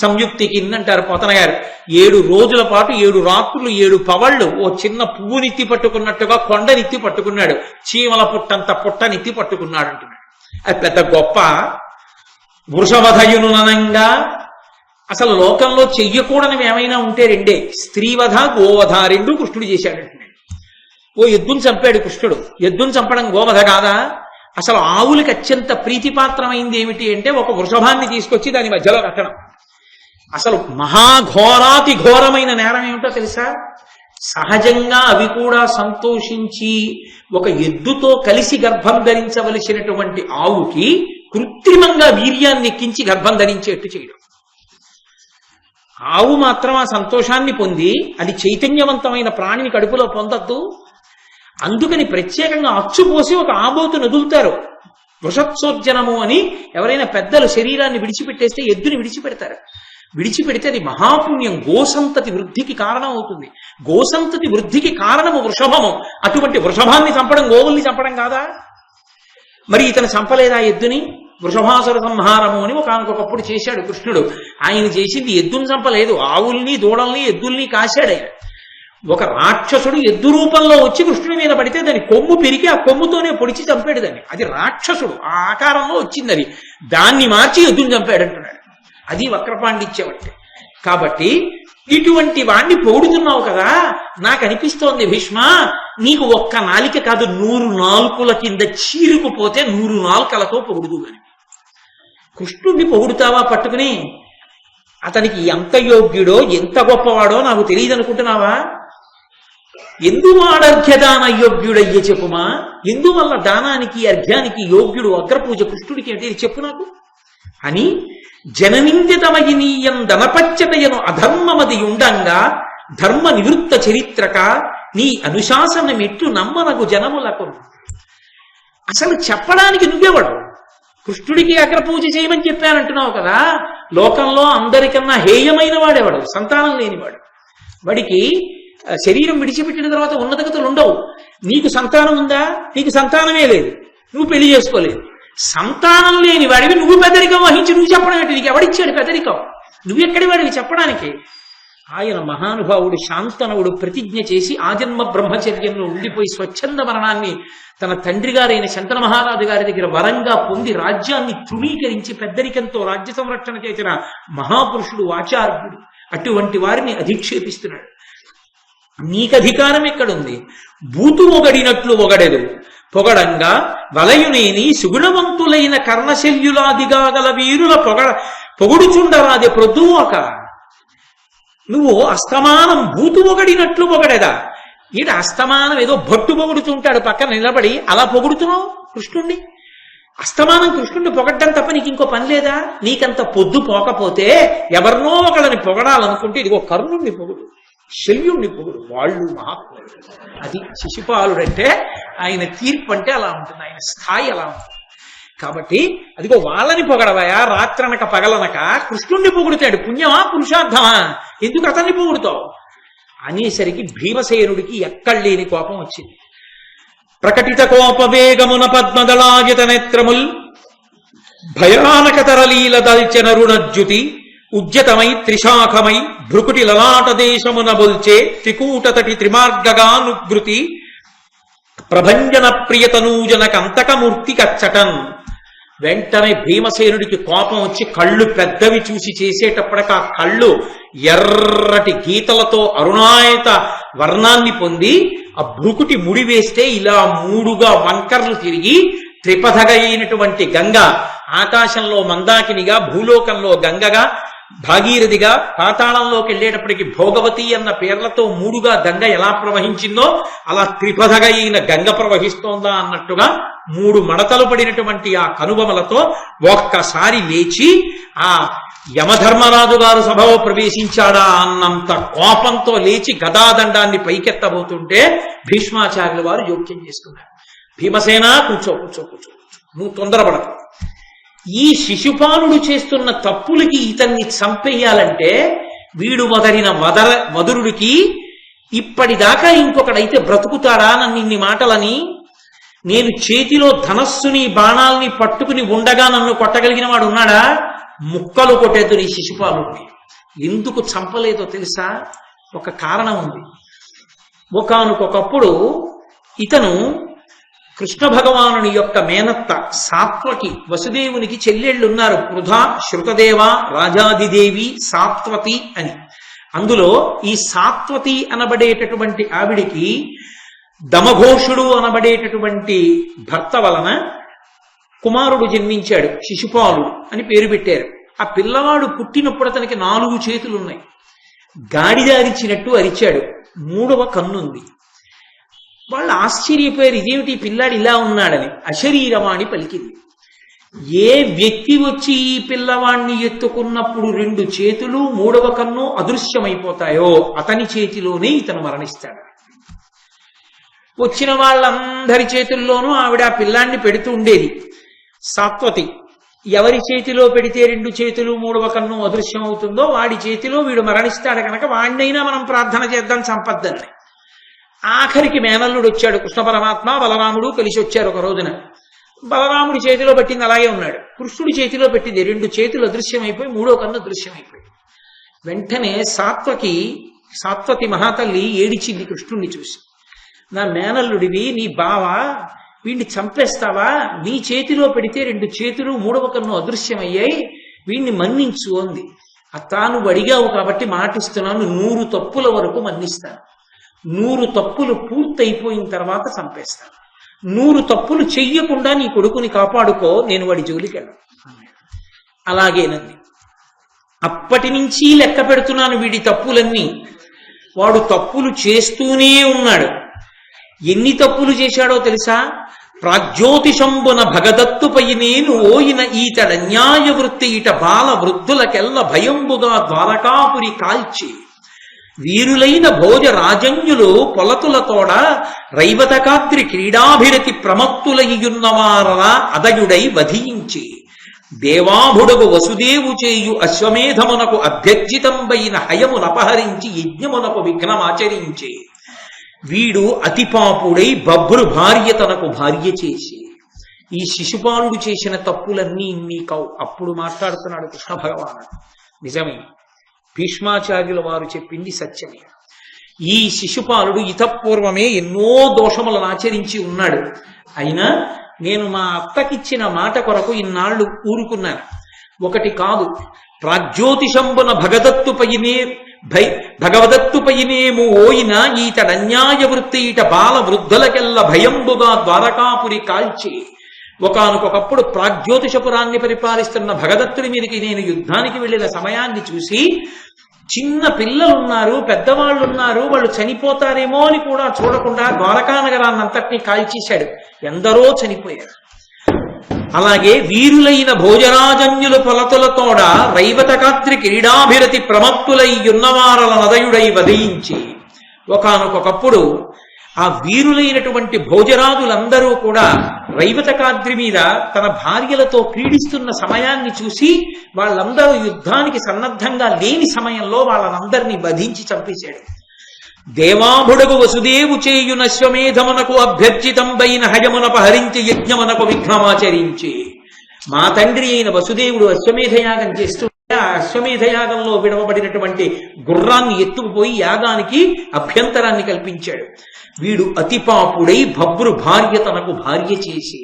సంయుక్తికి అంటారు పోతన గారు. 7 రోజుల పాటు 7 రాత్రులు 7 పవళ్లు ఓ చిన్న పువ్వునెత్తి పట్టుకున్నట్టుగా కొండనెత్తి పట్టుకున్నాడు. చీమల పుట్టంత పుట్టనెత్తి పట్టుకున్నాడు అంటున్నాడు. అది పెద్ద గొప్ప. వృషవధయునునంగా అసలు లోకంలో చెయ్యకూడనివి ఏమైనా ఉంటే రెండే, స్త్రీవధ గోవధ, 2 కృష్ణుడు చేశాడంటున్నాడు. ఓ ఎద్దును చంపాడు కృష్ణుడు. ఎద్దును చంపడం గోవధ కాదా? అసలు ఆవులకి అత్యంత ప్రీతిపాత్రమైంది ఏమిటి అంటే ఒక వృషభాన్ని తీసుకొచ్చి దాని మధ్యలో కట్టడం. అసలు మహాఘోరాతి ఘోరమైన నేరం ఏమిటో తెలుసా? సహజంగా అవి కూడా సంతోషించి ఒక ఎద్దుతో కలిసి గర్భం ధరించవలసినటువంటి ఆవుకి కృత్రిమంగా వీర్యాన్ని ఎక్కించి గర్భం ధరించేట్టు చేయడం. ఆవు మాత్రం ఆ సంతోషాన్ని పొంది అది చైతన్యవంతమైన ప్రాణిని కడుపులో పొందద్దు. అందుకని ప్రత్యేకంగా అచ్చుపోసి ఒక ఆబోతు నదులుతారు. వృషత్సోర్జనము అని ఎవరైనా పెద్దలు శరీరాన్ని విడిచిపెట్టేస్తే ఎద్దుని విడిచిపెడతారు. విడిచిపెడితే అది మహాపుణ్యం, గోసంతతి వృద్ధికి కారణం అవుతుంది. గోసంతతి వృద్ధికి కారణము వృషభము. అటువంటి వృషభాన్ని చంపడం గోవుల్ని చంపడం కాదా? మరి ఇతను చంపలేదా ఎద్దుని? వృషభాసుర సంహారము అని ఒకనకొకప్పుడు చేశాడు కృష్ణుడు. ఆయన చేసింది ఎద్దుని చంపలేదు, ఆవుల్ని దూడల్ని ఎద్దుల్ని కాశాడు ఆయన. ఒక రాక్షసుడు ఎద్దు రూపంలో వచ్చి కృష్ణుడి మీద పడితే దాని కొమ్ము పెరిగి ఆ కొమ్ముతోనే పొడిచి చంపాడు దాన్ని. అది రాక్షసుడు, ఆ ఆకారంలో వచ్చింది అది. దాన్ని మార్చి ఎద్దుని చంపాడు అంటున్నాడు. అది వక్రపాండిత్యం అంటే. కాబట్టి ఇటువంటి వాణ్ణి పొగుడుతున్నావు కదా, నాకు అనిపిస్తోంది భీష్మ, నీకు ఒక్క నాలిక కాదు 100 నాలుకల కింద చీరుకుపోతే 100 నాలుకలతో పొగుడుదు అని. కృష్ణుడిని పొగుడుతావా పట్టుకుని? అతనికి ఎంత యోగ్యుడో ఎంత గొప్పవాడో నాకు తెలియదు అనుకుంటున్నావా? ఎందువాడర్ఘ్యదాన యోగ్యుడయ్యే చెప్పుమా? ఎందువల్ల దానానికి అర్ఘ్యానికి యోగ్యుడు అగ్రపూజ కృష్ణుడికి అంటే చెప్పు నాకు అని. జననిందితమయనీయం ధనపచ్చతయను అధర్మమది ఉండంగా ధర్మ నివృత్త చరిత్రక నీ అనుశాసనమెట్లు నమ్మనగు జనములకు. అసలు చెప్పడానికి నువ్వెవడు? కృష్ణుడికి అగ్రపూజ చేయమని చెప్పానంటున్నావు కదా. లోకంలో అందరికన్నా హేయమైన వాడేవాడు సంతానం లేనివాడు. వాడికి శరీరం విడిచిపెట్టిన తర్వాత ఉన్నతగతులు ఉండవు. నీకు సంతానం ఉందా? నీకు సంతానమే లేదు, నువ్వు పెళ్లి చేసుకోలేదు. సంతానం లేని వాడివి నువ్వు పెద్దరికం వహించి నువ్వు చెప్పడం ఏంటి? నీకు ఎవడిచ్చాడు పెద్దరికం? నువ్వెక్కడి వాడివి చెప్పడానికి? ఆయన మహానుభావుడు శాంతనవుడు ప్రతిజ్ఞ చేసి ఆజన్మ బ్రహ్మచర్యంలో ఉండిపోయి స్వచ్ఛంద మరణాన్ని తన తండ్రి గారైన శంతన మహారాజు గారి దగ్గర వరంగా పొంది రాజ్యాన్ని తృణీకరించి పెద్దరికంతో రాజ్య సంరక్షణ చేసిన మహాపురుషుడు ఆచార్యుడు. అటువంటి వారిని అధిక్షేపిస్తున్నాడు. నీకధికారం ఎక్కడుంది? బూతు ఒగడినట్లు ఒగడెదు పొగడంగా వలయునేని సుగుణవంతులైన కర్ణశల్యులాదిగా గల వీరుల పొగుడుచుండరాదే ప్రొద్దువక. నువ్వు అస్తమానం బూతు పొగడినట్లు పొగడేదా? ఈడ అస్తమానం ఏదో భట్టు పొగుడుతుంటాడు పక్కన నిలబడి, అలా పొగుడుతున్నావు కృష్ణుణ్ణి. అస్తమానం కృష్ణుణ్ణి పొగడ్డం తప్ప నీకు ఇంకో పని లేదా? నీకంత పొద్దు పోకపోతే ఎవరినో ఒకళ్ళని పొగడాలనుకుంటే ఇదిగో కర్ణుణ్ణి పొగుడు, శల్యుణ్ణి పొగుడు, వాళ్ళు మహాత్ముడు. అది శిశుపాలుడంటే ఆయన తీర్పు అంటే అలా ఉంటుంది, ఆయన స్థాయి అలా ఉంటుంది. కాబట్టి అదిగో వాళ్ళని పొగడవయా, రాత్రనక పగలనక కృష్ణుణ్ణి పొగుడుతాడు. పుణ్యమా పురుషార్థమా? ఎందుకు అతన్ని పొగుడుతావు అనేసరికి భీమసేనుడికి ఎక్కడలేని కోపం వచ్చింది. ప్రకటిత కోపవేగమున పద్మదళాయుత నేత్రముల్ భయానక తరలీల దల్చెనరుణజ్యుతి ఉద్యతమై త్రిశాఖమై భృకుటి లలాట దేశమున బొల్చే త్రికూటతటి త్రిమార్గగానుగృతి ప్రభంజన ప్రియతనూజన కంతకమూర్తి కచ్చటన్. వెంటనే భీమసేనుడికి కోపం వచ్చి కళ్ళు పెద్దవి చూసి చేసేటప్పటికి ఆ కళ్ళు ఎర్రటి గీతలతో అరుణాయత వర్ణాన్ని పొంది ఆ భృకుటి ముడి వేస్తే ఇలా 3గా వంకర్లు తిరిగి త్రిపథగా అయినటువంటి గంగ ఆకాశంలో మందాకినిగా, భూలోకంలో గంగగా, భాగీరథిగా, పాతాళంలోకి వెళ్ళేటప్పటికి భోగవతి అన్న పేర్లతో 3గా గంగ ఎలా ప్రవహించిందో అలా త్రిపథగా అయిన గంగ ప్రవహిస్తోందా అన్నట్టుగా 3 మడతలు పడినటువంటి ఆ కనుబొమలతో ఒక్కసారి లేచి ఆ యమధర్మరాజు గారు సభలో ప్రవేశించాడా అన్నంత కోపంతో లేచి గదాదండాన్ని పైకెత్తబోతుంటే భీష్మాచార్యుల వారు జోక్యం చేసుకున్నారు. భీమసేన కూర్చో కూర్చో కూర్చో నువ్వు తొందరపడకు. ఈ శిశుపాలుడు చేస్తున్న తప్పులకి ఇతన్ని చంపేయాలంటే వీడు మొదలైన మధురుడికి ఇప్పటిదాకా ఇంకొకడైతే బ్రతుకుతాడా నన్ను ఇన్ని మాటలని, నేను చేతిలో ధనస్సుని బాణాల్ని పట్టుకుని ఉండగా నన్ను కొట్టగలిగిన వాడు ఉన్నాడా? ముక్కలు కొట్టేద్దు నీ శిశుపాలుడిని. ఎందుకు చంపలేదో తెలుసా? ఒక కారణం ఉంది. ఒకానొకప్పుడు ఇతను కృష్ణ భగవానుని యొక్క మేనత్త సాత్వకి, వసుదేవునికి చెల్లెళ్ళున్నారు, పృథా, శృతదేవ, రాజాదిదేవి, సాత్వతి అని. అందులో ఈ సాత్వతి అనబడేటటువంటి ఆవిడికి దమఘోషుడు అనబడేటటువంటి భర్త వలన కుమారుడు జన్మించాడు, శిశుపాలుడు అని పేరు పెట్టారు. ఆ పిల్లవాడు పుట్టినప్పుడు అతనికి 4 చేతులున్నాయి. గాడిద అరిచినట్టు అరిచాడు, 3వ కన్నుంది. వాళ్ళు ఆశ్చర్యపోయారు, ఇదేమిటి పిల్లాడు ఇలా ఉన్నాడని. అశరీరవాణి పలికింది. ఏ వ్యక్తి వచ్చి ఈ పిల్లవాణ్ణి ఎత్తుకున్నప్పుడు 2 చేతులు 3వ కన్ను అదృశ్యమైపోతాయో అతని చేతిలోనే ఇతను మరణిస్తాడు. వచ్చిన వాళ్ళందరి చేతుల్లోనూ ఆవిడ ఆ పిల్లాన్ని పెడుతూ ఉండేది. సాత్వతి ఎవరి చేతిలో పెడితే 2 చేతులు 3వ కన్ను అదృశ్యం అవుతుందో వాడి చేతిలో వీడు మరణిస్తాడు కనుక వాడినైనా మనం ప్రార్థన చేద్దాం చంపద్దని. ఆఖరికి మేనల్లుడు వచ్చాడు, కృష్ణ పరమాత్మ బలరాముడు కలిసి వచ్చారు ఒక రోజున. బలరాముడి చేతిలో పెట్టింది అలాగే ఉన్నాడు, కృష్ణుడి చేతిలో పెట్టింది 2 చేతులు అదృశ్యమైపోయి 3వ కన్ను అదృశ్యమైపోయి. వెంటనే సాత్వతి మహాతల్లి ఏడిచింది కృష్ణుణ్ణి చూసి, నా మేనల్లుడివి, నీ బావ, వీడిని చంపేస్తావా? నీ చేతిలో పెడితే 2 చేతులు 3వ కన్ను అదృశ్యమయ్యాయి, వీడిని మన్నించు అంది. తాను అడిగావు కాబట్టి మాటిస్తున్నాను, 100 తప్పుల వరకు మన్నిస్తాను. 100 తప్పులు పూర్తయిపోయిన తర్వాత చంపేస్తాను. 100 తప్పులు చెయ్యకుండా నీ కొడుకుని కాపాడుకో, నేను వాడి జోలికి వెళ్ళను. అలాగేనండి. అప్పటి నుంచి లెక్క పెడుతున్నాను వీడి తప్పులన్నీ. వాడు తప్పులు చేస్తూనే ఉన్నాడు. ఎన్ని తప్పులు చేశాడో తెలుసా? ప్రాజ్యోతిషంబున భగదత్తుపై నేను ఓయిన ఈతడన్యాయ వృత్తి ఇట బాల వృద్ధులకెల్ల భయంబుగా ద్వారకాపురి కాల్చి వీరులైన భోజ రాజన్యులు పొలతులతోడ రైవతకాద్రి క్రీడాభిరతి ప్రమత్తులయ్యున్నవారలా అదయుడై వధించి దేవాభుడగు వసుదేవు చేయు అశ్వమేధమునకు అభ్యర్జితంబైన హయమునపహరించి యజ్ఞమునకు విఘ్నమాచరించి వీడు అతిపాపుడై బభ్రు భార్య తనకు భార్య చేసి. ఈ శిశుపాలుడు చేసిన తప్పులన్నీ ఇన్ని కావు. అప్పుడు మాట్లాడుతున్నాడు కృష్ణ భగవానుడు. నిజమే, భీష్మాచార్యుల వారు చెప్పింది సత్యమే. ఈ శిశుపాలుడు ఇతపూర్వమే ఎన్నో దోషములను ఆచరించి ఉన్నాడు. అయినా నేను మా అత్తకిచ్చిన మాట కొరకు ఇన్నాళ్లు ఊరుకున్నాను. ఒకటి కాదు, ప్రాజ్యోతిషంబున భగవదత్తుపైనేము ఓయిన ఈతడన్యాయ వృత్తి ఇట బాల వృద్ధులకెల్ల భయంబుగా ద్వారకాపురి కాల్చి. ఒకానొకప్పుడు ప్రాగ్జ్యోతిషపురాన్ని పరిపాలిస్తున్న భగదత్తుడి మీదకి నేను యుద్ధానికి వెళ్ళిన సమయాన్ని చూసి, చిన్న పిల్లలున్నారు, పెద్దవాళ్ళున్నారు, వాళ్ళు చనిపోతారేమో అని కూడా చూడకుండా ద్వారకా నగరాన్నంతటినీ కాల్చేశాడు. ఎందరో చనిపోయారు. అలాగే వీరులైన భోజరాజన్యుల పొలతులతోడ రైవతకాత్రి క్రీడాభిరతి ప్రమత్తులయ్యున్నవారల నదయుడై వధించి. ఒకానొకప్పుడు ఆ వీరులైనటువంటి భోజరాజులందరూ కూడా రైవతకాద్రి మీద తన భార్యలతో క్రీడిస్తున్న సమయాన్ని చూసి వాళ్ళందరూ యుద్ధానికి సన్నద్ధంగా లేని సమయంలో వాళ్ళనందరినీ వధించి చంపేశాడు. దేవాభుడగు వసుదేవు చేయునశ్వమేధమునకు అభ్యర్జితంబైన హయమునపహరించి యజ్ఞమునకు విఘ్నమాచరించి. మా తండ్రి అయిన వసుదేవుడు అశ్వమేధయాగం చేస్తుంటే ఆ అశ్వమేధయాగంలో విడవబడినటువంటి గుర్రాన్ని ఎత్తుకుపోయి యాగానికి అభ్యంతరాన్ని కల్పించాడు. వీడు అతిపాపుడై భబ్రు భార్య తనకు భార్య చేసి,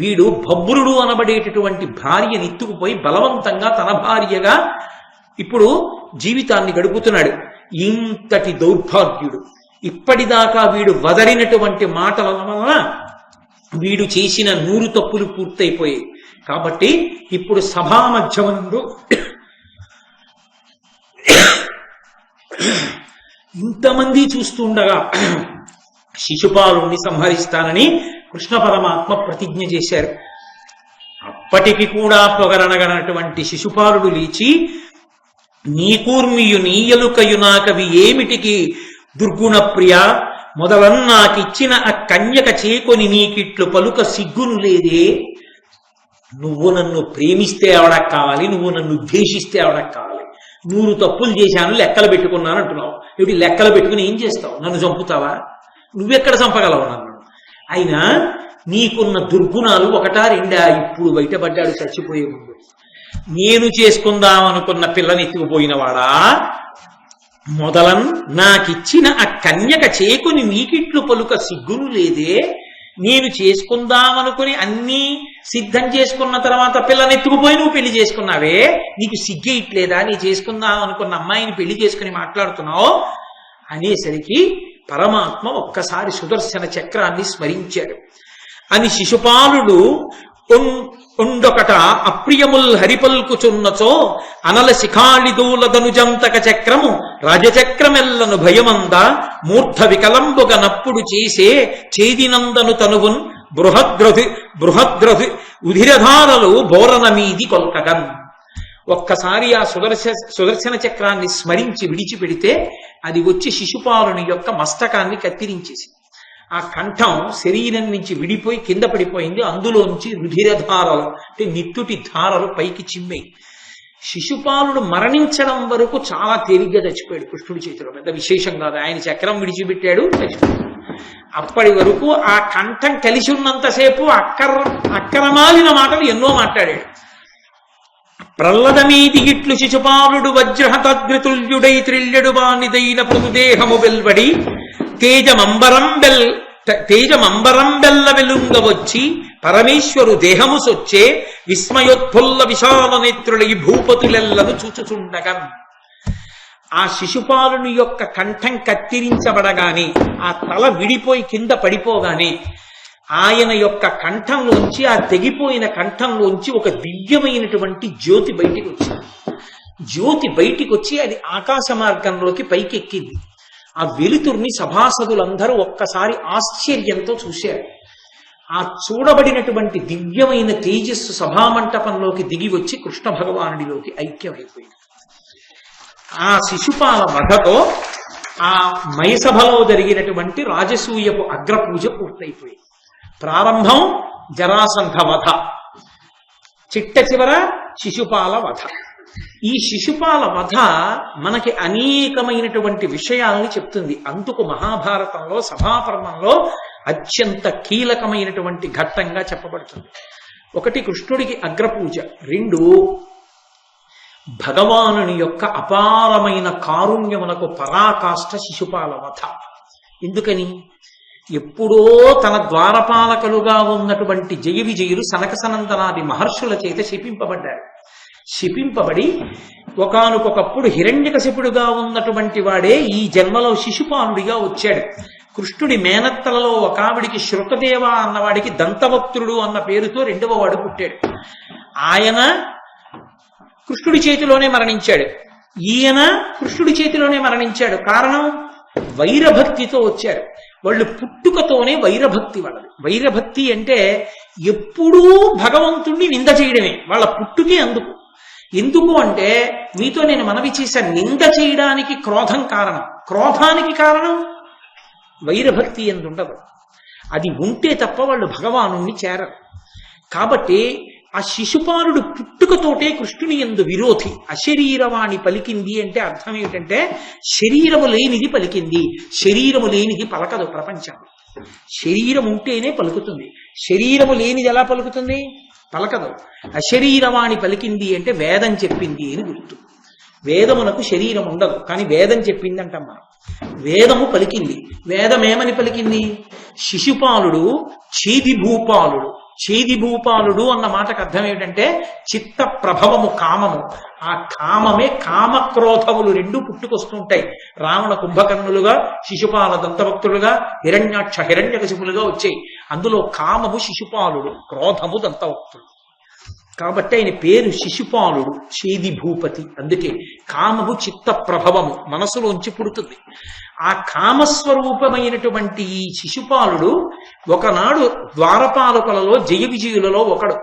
వీడు భబ్రుడు అనబడేటటువంటి భార్యని ఎత్తుకుపోయి బలవంతంగా తన భార్యగా ఇప్పుడు జీవితాన్ని గడుపుతున్నాడు. ఇంతటి దౌర్భాగ్యుడు. ఇప్పటిదాకా వీడు వదలినటువంటి మాటల వలన వీడు చేసిన 100 తప్పులు పూర్తయిపోయాయి. కాబట్టి ఇప్పుడు సభామధ్యమందు ఇంతమంది చూస్తుండగా శిశుపాలుణ్ణి సంహరిస్తానని కృష్ణ పరమాత్మ ప్రతిజ్ఞ చేశారు. అప్పటి అప్పటికి కూడా పొగరనగనటువంటి శిశుపాలుడు లేచి, నీ కూర్మియు నీ ఎలుకయు నాకవి ఏమిటికి దుర్గుణ ప్రియ, మొదలన్నాకిచ్చిన ఆ కన్యక చేకొని నీకిట్లు పలుక సిగ్గును లేదే. నువ్వు నన్ను ప్రేమిస్తే ఆవిడకు కావాలి, నువ్వు నన్ను ద్వేషిస్తే ఆవిడకు కావాలి. 100 తప్పులు చేశాను, లెక్కలు పెట్టుకున్నాను అంటున్నావు. ఇప్పుడు లెక్కలు పెట్టుకుని ఏం చేస్తావు? నన్ను చంపుతావా? నువ్వెక్కడ చంపగలవు నన్ను? అయినా నీకున్న దుర్గుణాలు 1, 2 ఇప్పుడు బయటపడ్డాడు చచ్చిపోయే ముందు. నేను చేసుకుందామనుకున్న పిల్లని ఎత్తుకుపోయినవాడా, మొదలన్ నాకిచ్చిన ఆ కన్యక చేకుని నీకిట్లు పలుక సిగ్గును లేదే. నేను చేసుకుందామనుకుని అన్నీ సిద్ధం చేసుకున్న తర్వాత పిల్లనెత్తుకుపోయి నువ్వు పెళ్లి చేసుకున్నావే, నీకు సిగ్గేయట్లేదా? నీ చేసుకుందాం అనుకున్న అమ్మాయిని పెళ్లి చేసుకుని మాట్లాడుతున్నావు అనేసరికి పరమాత్మ ఒక్కసారి సుదర్శన చక్రాన్ని స్మరించాడు. అని శిశుపాలుడు ఉండొకట అప్రియముల్ హరిపల్కుచున్నచో అనల శిఖాళిదూలదనుజంతక చక్రము రాజచక్రమెల్లను భయమంద మూర్ధ వికలంబుగ నప్పుడు చేసే చేదినందను తనువున్ బృహద్రథి ఉధిరధారలు బోరన మీది కొల్కగన్. ఒక్కసారి ఆ సుదర్శన చక్రాన్ని స్మరించి విడిచిపెడితే అది వచ్చి శిశుపాలుని యొక్క మస్తకాన్ని కత్తిరించేసి ఆ కంఠం శరీరం నుంచి విడిపోయి కింద పడిపోయింది. అందులోంచి రుధిరధారలు అంటే నిత్తుటి ధారలు పైకి చిమ్మాయి. శిశుపాలుడు మరణించడం వరకు చాలా తేలిగ్గా చచ్చిపోయాడు కృష్ణుడి చేతిలో. పెద్ద విశేషం కాదు. ఆయన చక్రం విడిచిపెట్టాడు, చచ్చిపోయాడు. అప్పటి వరకు ఆ కంఠం కలిసి ఉన్నంతసేపు అక్కరమాలిన మాటలు ఎన్నో మాట్లాడాడు. ప్రహ్లదమీది ఇట్లు శిశుపాలుడు వజ్రహతద్రితుల్యుడై త్రిల్యడు బానిదైన పురుదేహము వెల్వడి తేజమంబరం బెల్ల వెలుంగ వచ్చి పరమేశ్వరు దేహము సొచ్చే విస్మయోత్ఫుల్ల విశాల నేత్రులై భూపతులెల్లను చూచుచుండగా. ఆ శిశుపాలుని యొక్క కంఠం కత్తిరించబడగానే, ఆ తల విడిపోయి కింద పడిపోగానే ఆయన యొక్క కంఠంలోంచి, ఆ తెగిపోయిన కంఠంలోంచి ఒక దివ్యమైనటువంటి జ్యోతి బయటికి వచ్చింది. జ్యోతి బయటికి వచ్చి అది ఆకాశ మార్గంలోకి పైకెక్కింది. ఆ వెలుతుర్ని సభాసదులందరూ ఒక్కసారి ఆశ్చర్యంతో చూశారు. ఆ చూడబడినటువంటి దివ్యమైన తేజస్సు సభామంటపంలోకి దిగి వచ్చి కృష్ణ భగవానుడిలోకి ఐక్యమైపోయింది. ఆ శిశుపాల వధతో ఆ మయసభలో జరిగినటువంటి రాజసూయపు అగ్రపూజ పూర్తయిపోయింది. ప్రారంభం జరాసంధ వధ, చిట్ట చివర శిశుపాల వధ. ఈ శిశుపాల వధ మనకి అనేకమైనటువంటి విషయాల్ని చెప్తుంది. అందుకు మహాభారతంలో సభాపర్వంలో అత్యంత కీలకమైనటువంటి ఘట్టంగా చెప్పబడుతుంది. 1 కృష్ణుడికి అగ్రపూజ, 2 భగవానుని యొక్క అపారమైన కారుణ్యమునకు పరాకాష్ఠ శిశుపాల వధ. ఎందుకని? ఎప్పుడో తన ద్వారపాలకులుగా ఉన్నటువంటి జయ విజయులు సనక సనందనాది మహర్షుల చేత శపింపబడ్డారు. శపింపబడి ఒకానొకప్పుడు హిరణ్యకశిపుడుగా ఉన్నటువంటి వాడే ఈ జన్మలో శిశుపాలుడిగా వచ్చాడు. కృష్ణుడి మేనత్తలలో ఒకావిడికి శృతదేవ అన్నవాడికి దంతవక్తుడు అన్న పేరుతో 2వ వాడు పుట్టాడు. ఆయన కృష్ణుడి చేతిలోనే మరణించాడు. ఈయన కృష్ణుడి చేతిలోనే మరణించాడు. కారణం, వైరభక్తితో వచ్చారు. వాళ్ళు పుట్టుకతోనే వైరభక్తి వాళ్ళది. వైరభక్తి అంటే ఎప్పుడూ భగవంతుణ్ణి నింద చేయడమే వాళ్ళ పుట్టుకే. ఎందుకు అంటే, మీతో నేను మనవి చేశాను, నింద చేయడానికి క్రోధం కారణం, క్రోధానికి కారణం వైరభక్తి ఎందుండదు. అది ఉంటే తప్ప వాళ్ళు భగవానుణ్ణి చేరరు. కాబట్టి ఆ శిశుపాలుడు పుట్టుకతోటే కృష్ణుని యందు విరోధి. అశరీరవాణి పలికింది అంటే అర్థం ఏమిటంటే, శరీరము లేనిది పలికింది. శరీరము లేనిది పలకదు ప్రపంచం. శరీరం ఉంటేనే పలుకుతుంది. శరీరము లేనిది ఎలా పలుకుతుంది? పలకదు. అశరీరవాణి పలికింది అంటే వేదం చెప్పింది అని గుర్తు. వేదమునకు శరీరం ఉండదు, కానీ వేదం చెప్పింది అంటాం మనం. వేదము పలికింది. వేదం ఏమని పలికింది? శిశుపాలుడు చేదిభూపాలుడు. చేదిభూపాలుడు అన్న మాటకు అర్థం ఏమిటంటే చిత్త ప్రభవము, కామము. ఆ కామమే, కామక్రోధములు 2 పుట్టుకొస్తుంటాయి. రావణ కుంభకర్ణులుగా, శిశుపాల దంతభక్తులుగా, హిరణ్యాక్ష హిరణ్యకశిపులుగా వచ్చాయి. అందులో కామము శిశుపాలుడు, క్రోధము దంతభక్తుడు. కాబట్టి ఆయన పేరు శిశుపాలుడు, చేది భూపతి. అందుకే కామము చిత్త ప్రభవము, మనసులోంచి పుడుతుంది. ఆ కామస్వరూపమైనటువంటి ఈ శిశుపాలుడు ఒకనాడు ద్వారపాలకులలో జయ విజయులలో ఒకడు.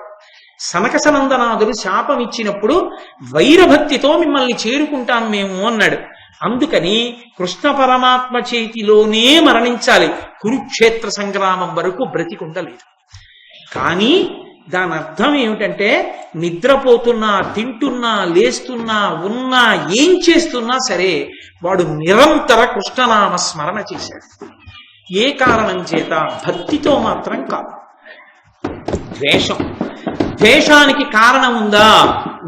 సనకసనందనాథుడు శాపం ఇచ్చినప్పుడు వైరభక్తితో మిమ్మల్ని చేరుకుంటాం మేము అన్నాడు. అందుకని కృష్ణ పరమాత్మ చేతిలోనే మరణించాలి, కురుక్షేత్ర సంగ్రామం వరకు బ్రతికుండలేదు. కానీ దాని అర్థం ఏమిటంటే నిద్రపోతున్నా, తింటున్నా, లేస్తున్నా, ఉన్నా, ఏం చేస్తున్నా సరే వాడు నిరంతర కృష్ణనామ స్మరణ చేశాడు. ఏ కారణం చేత? భక్తితో మాత్రం కాదు. ద్వేషానికి కారణం ఉందా?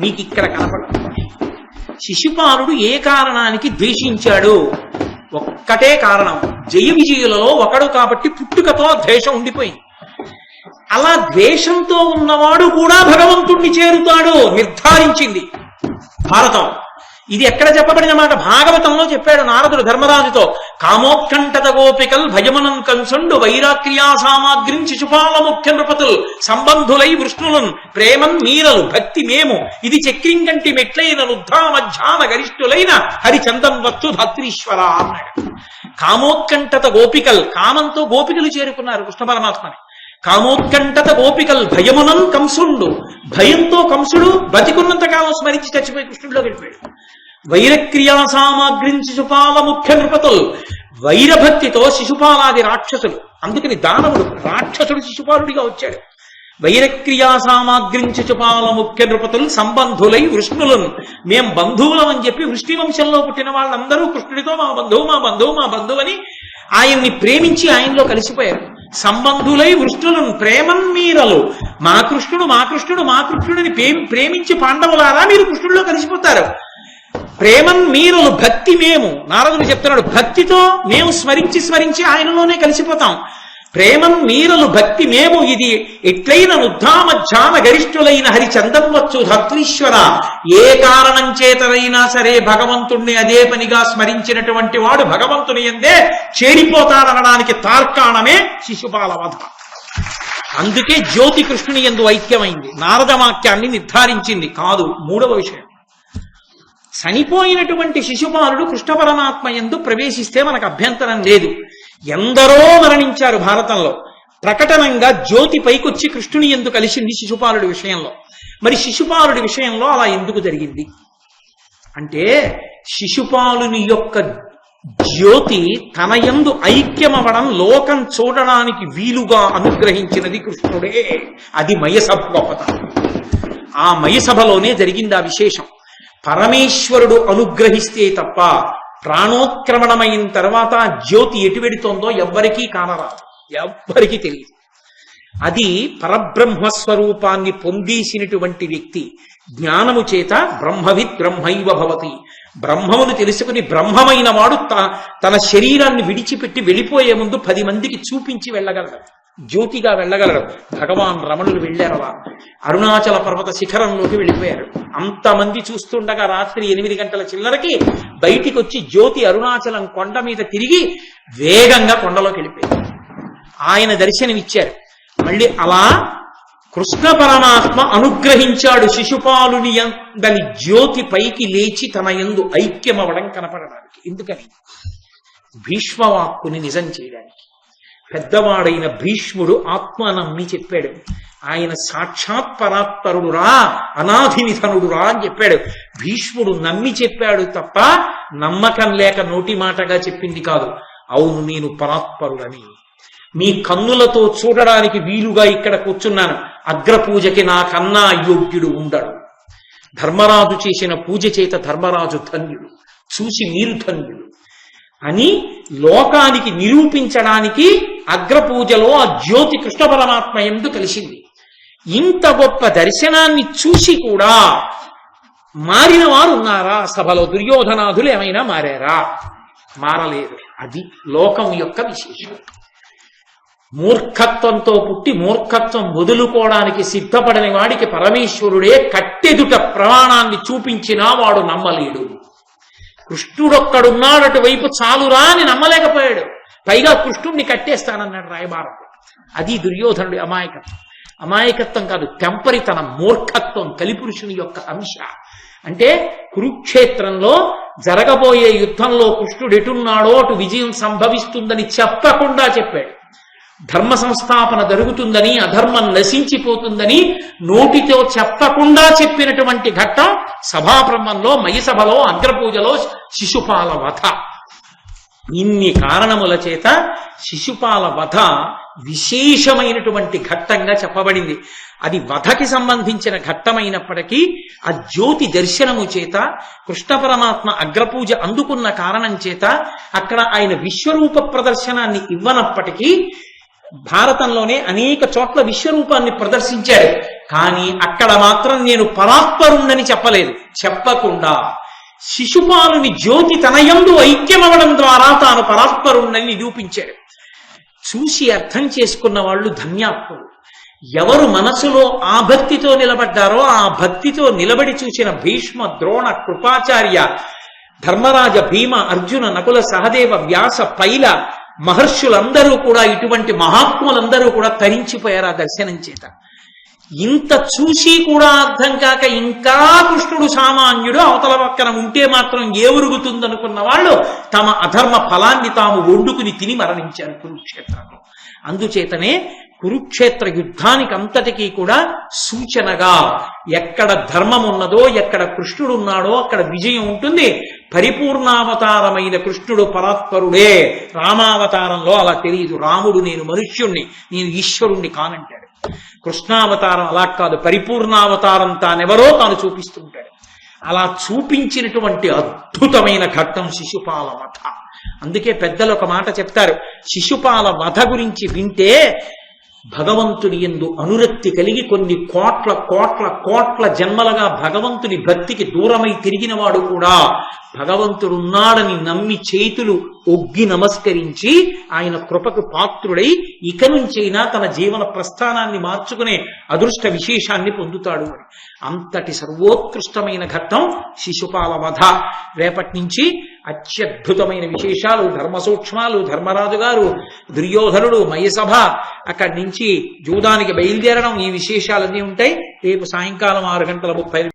మీకు ఇక్కడ కనపడుతుంది. శిశుపాలుడు ఏ కారణానికి ద్వేషించాడు? ఒక్కటే కారణం, జయ విజయులలో ఒకడు కాబట్టి పుట్టుకతో ద్వేషం ఉండిపోయింది. అలా ద్వేషంతో ఉన్నవాడు కూడా భగవంతుణ్ణి చేరుతాడు నిర్ధారించింది భారతం. ఇది ఎక్కడ చెప్పబడిన మాట? భాగవతంలో చెప్పాడు నారదుడు ధర్మరాజుతో. కామోత్కంఠత గోపికల్ భయమనం కంసుండు వైరాక్రియా సామాగ్రిం శిశుపాల ముఖ్య నృపతుల్ సంబంధులై వృష్ణులను ప్రేమన్ మీరలు భక్తి మేము ఇది చక్రింకంటి మెట్లైన రుద్ధా మధ్యాహ్న గరిష్ఠులైన హరిచందన్ వచ్చు ధాత్రీశ్వర అన్నాడు. కామోత్కంఠత గోపికల్, కామంతో గోపికలు చేరుకున్నారు కృష్ణ పరమాత్మని. కామోత్కంఠత గోపికల్ భయమునం కంసుండు, భయంతో కంసుడు బతికున్నంత కాలం స్మరించి చచ్చిపోయి కృష్ణుడిలో వెళ్ళిపోయాడు. వైరక్రియా సామాగ్రిం శిశుపాల ముఖ్య నృపతులు, వైరభక్తితో శిశుపాలాది రాక్షసులు, అందుకని దానవుడు రాక్షసుడు శిశుపాలుడిగా వచ్చాడు. వైరక్రియా సామాగ్రిం శిశుపాల ముఖ్య నృపతులు సంబంధులై వృష్ణులను, మేం బంధువులం అని చెప్పి వృష్టి వంశంలో పుట్టిన వాళ్ళందరూ కృష్ణుడితో మా బంధువు మా బంధువు మా బంధువు అని ఆయన్ని ప్రేమించి ఆయనలో కలిసిపోయారు. సంబంధులై వృష్ణులను ప్రేమన్ మీరలు, మా కృష్ణుడు మా కృష్ణుడు మా కృష్ణుడిని ప్రేమించి పాండవులారా మీరు కృష్ణుడిలో కలిసిపోతారు. ప్రేమన్ మీరలు భక్తి మేము, నారదుడు చెప్తున్నాడు, భక్తితో మేము స్మరించి ఆయనలోనే కలిసిపోతాం. ప్రేమన్ మీరలు భక్తి మేము ఇది ఎట్లైన ఉద్ధామధ్యాన గరిష్ఠులైన హరి చందన్వచ్చు ధాత్రీశ్వర. ఏ కారణం చేతనైనా సరే భగవంతుణ్ణి అదే పనిగా స్మరించినటువంటి వాడు భగవంతుని యందే చేరిపోతాడనడానికి తార్కాణమే శిశుపాల వధ. అందుకే జ్యోతి కృష్ణుని యందు ఐక్యమైంది, నారద వాక్యాన్ని నిర్ధారించింది. కాదు, మూడవ విషయం, చనిపోయినటువంటి శిశుపాలుడు కృష్ణ పరమాత్మ యందు ప్రవేశిస్తే మనకు అభ్యంతరం లేదు. ఎందరో మరణించారు భారతంలో. ప్రకటనంగా జ్యోతి పైకొచ్చి కృష్ణుని యందు కలిసింది శిశుపాలుడి విషయంలో. మరి శిశుపాలుడి విషయంలో అలా ఎందుకు జరిగింది అంటే, శిశుపాలుని యొక్క జ్యోతి తన యందు ఐక్యమవడం లోకం చూడడానికి వీలుగా అనుగ్రహించినది కృష్ణుడే. అది మయసభ గొప్పతనం. ఆ మయసభలోనే జరిగింది ఆ విశేషం. పరమేశ్వరుడు అనుగ్రహిస్తే తప్ప ప్రాణోత్క్రమణమైన తర్వాత జ్యోతి ఎటు వెడుతోందో ఎవ్వరికీ కానరాదు, ఎవ్వరికీ తెలియదు. అది పరబ్రహ్మస్వరూపాన్ని పొందేసినటువంటి వ్యక్తి జ్ఞానము చేత బ్రహ్మవిత్ బ్రహ్మైవ భవతి, బ్రహ్మమును తెలుసుకుని బ్రహ్మమైన వాడు తన శరీరాన్ని విడిచిపెట్టి వెళ్ళిపోయే ముందు 10 మందికి చూపించి వెళ్ళగలడు, జ్యోతిగా వెళ్ళగలడు. భగవాన్ రమణులు వెళ్ళారు, అలా అరుణాచల పర్వత శిఖరంలోకి వెళ్ళిపోయారు. అంతమంది చూస్తుండగా రాత్రి 8 గంటల చిల్లరకి బయటికి వచ్చి జ్యోతి అరుణాచలం కొండ మీద తిరిగి వేగంగా కొండలోకి వెళ్ళిపోయారు. ఆయన దర్శనమిచ్చారు. మళ్ళీ అలా కృష్ణ పరమాత్మ అనుగ్రహించాడు శిశుపాలుని యందని జ్యోతి పైకి లేచి తన యందు ఐక్యమవడం కనపడడానికి. ఎందుకని? భీష్మవాక్కుని నిజం చేయడానికి. పెద్దవాడైన భీష్ముడు ఆత్మ నమ్మి చెప్పాడు. ఆయన సాక్షాత్ పరాత్పరుడురా, అనాధినిధనుడురా అని చెప్పాడు. భీష్ముడు నమ్మి చెప్పాడు తప్ప నమ్మకం లేక నోటి మాటగా చెప్పింది కాదు. అవును, నేను పరాత్పరుడని మీ కన్నులతో చూడడానికి వీలుగా ఇక్కడ కూర్చున్నాను. అగ్రపూజకి నాకన్నా యోగ్యుడు ఉండడు. ధర్మరాజు చేసిన పూజ చేత ధర్మరాజు ధన్యుడు, చూసి మీరు ధన్యుడు అని లోకానికి నిరూపించడానికి అగ్రపూజలో ఆ జ్యోతి కృష్ణ పరమాత్మ యందు కలిసింది. ఇంత గొప్ప దర్శనాన్ని చూసి కూడా మారిన వారు ఉన్నారా సభలో? దుర్యోధనాదులు ఏమైనా మారారా? మారలేదు. అది లోకం యొక్క విశేషం. మూర్ఖత్వంతో పుట్టి మూర్ఖత్వం వదులుకోవడానికి సిద్ధపడని వాడికి పరమేశ్వరుడే కట్టెదుట ప్రమాణాన్ని చూపించినా వాడు నమ్మలేడు. కృష్ణుడొక్కడున్నాడటు వైపు చాలురా అని నమ్మలేకపోయాడు. పైగా కృష్ణుడిని కట్టేస్తానన్నాడు రాయబారం. అది దుర్యోధనుడి అమాయకత్వం. అమాయకత్వం కాదు, తెంపరితనం, మూర్ఖత్వం కలిపురుషుని యొక్క అంశ. అంటే కురుక్షేత్రంలో జరగబోయే యుద్ధంలో కృష్ణుడు ఎటున్నాడో అటు విజయం సంభవిస్తుందని చెప్పకుండా చెప్పాడు. ధర్మ సంస్థాపన జరుగుతుందని, అధర్మం నశించిపోతుందని నోటితో చెప్పకుండా చెప్పినటువంటి ఘట్టం సభాబ్రహ్మంలో, మయసభలో, అగ్రపూజలో శిశుపాల వధ. ఇన్ని కారణముల చేత శిశుపాల వధ విశేషమైనటువంటి ఘట్టంగా చెప్పబడింది. అది వధకి సంబంధించిన ఘట్టమైనప్పటికీ ఆ జ్యోతి దర్శనము చేత, కృష్ణ పరమాత్మ అగ్రపూజ అందుకున్న కారణం చేత అక్కడ ఆయన విశ్వరూప ప్రదర్శనాన్ని ఇవ్వనప్పటికీ భారతంలోనే అనేక చోట్ల విశ్వరూపాన్ని ప్రదర్శించాడు. కానీ అక్కడ మాత్రం నేను పరాత్పరుణ్ణని చెప్పలేదు. చెప్పకుండా శిశుపాలుని జ్యోతి తనయందు ఐక్యమవడం ద్వారా తాను పరాత్పరుణ్ణని నిరూపించాడు. చూసి అర్థం చేసుకున్న వాళ్ళు ధన్యాత్ములు. ఎవరు మనసులో ఆ భక్తితో నిలబడ్డారో, ఆ భక్తితో నిలబడి చూసిన భీష్మ, ద్రోణ, కృపాచార్య, ధర్మరాజ, భీమ, అర్జున, నకుల, సహదేవ, వ్యాస, పైల మహర్షులందరూ కూడా, ఇటువంటి మహాత్ములందరూ కూడా తరించిపోయారు ఆ దర్శనం చేత. ఇంత చూసి కూడా అర్థం కాక ఇంకా కృష్ణుడు సామాన్యుడు అవతల పక్కన ఉంటే మాత్రం ఏ ఉరుగుతుందనుకున్న వాళ్ళు తమ అధర్మ ఫలాన్ని తాము వండుకుని తిని మరణించారు కురుక్షేత్రంలో. అందుచేతనే కురుక్షేత్ర యుద్ధానికి అంతటికీ కూడా సూచనగా ఎక్కడ ధర్మం ఉన్నదో, ఎక్కడ కృష్ణుడు ఉన్నాడో అక్కడ విజయం ఉంటుంది. పరిపూర్ణావతారమైన కృష్ణుడు పరాత్పరుడే. రామావతారంలో అలా తెలియదు. రాముడు నేను మనుష్యుణ్ణి, నేను ఈశ్వరుణ్ణి కానంటాడు. కృష్ణావతారం అలా కాదు. పరిపూర్ణావతారం తానెవరో తాను చూపిస్తుంటాడు. అలా చూపించినటువంటి అద్భుతమైన ఘట్టం శిశుపాల వధ. అందుకే పెద్దలు ఒక మాట చెప్తారు, శిశుపాల వధ గురించి వింటే భగవంతుని యందు అనురక్తి కలిగి కొన్ని కోట్ల కోట్ల కోట్ల జన్మలుగా భగవంతుని భక్తికి దూరమై తిరిగిన వాడు కూడా భగవంతుడున్నాడని నమ్మి చేతులు ఒగ్గి నమస్కరించి ఆయన కృపకు పాత్రుడై ఇక నుంచైనా తన జీవన ప్రస్థానాన్ని మార్చుకునే అదృష్ట విశేషాన్ని పొందుతాడు అని. అంతటి సర్వోత్కృష్టమైన ఘట్టం శిశుపాల వధ. రేపటి నుంచి అత్యద్భుతమైన విశేషాలు, ధర్మ సూక్ష్మాలు, ధర్మరాజు గారు, దుర్యోధనుడు, మయసభ, అక్కడి నుంచి జూదానికి బయలుదేరడం, ఈ విశేషాలన్నీ ఉంటాయి. రేపు సాయంకాలం 6:30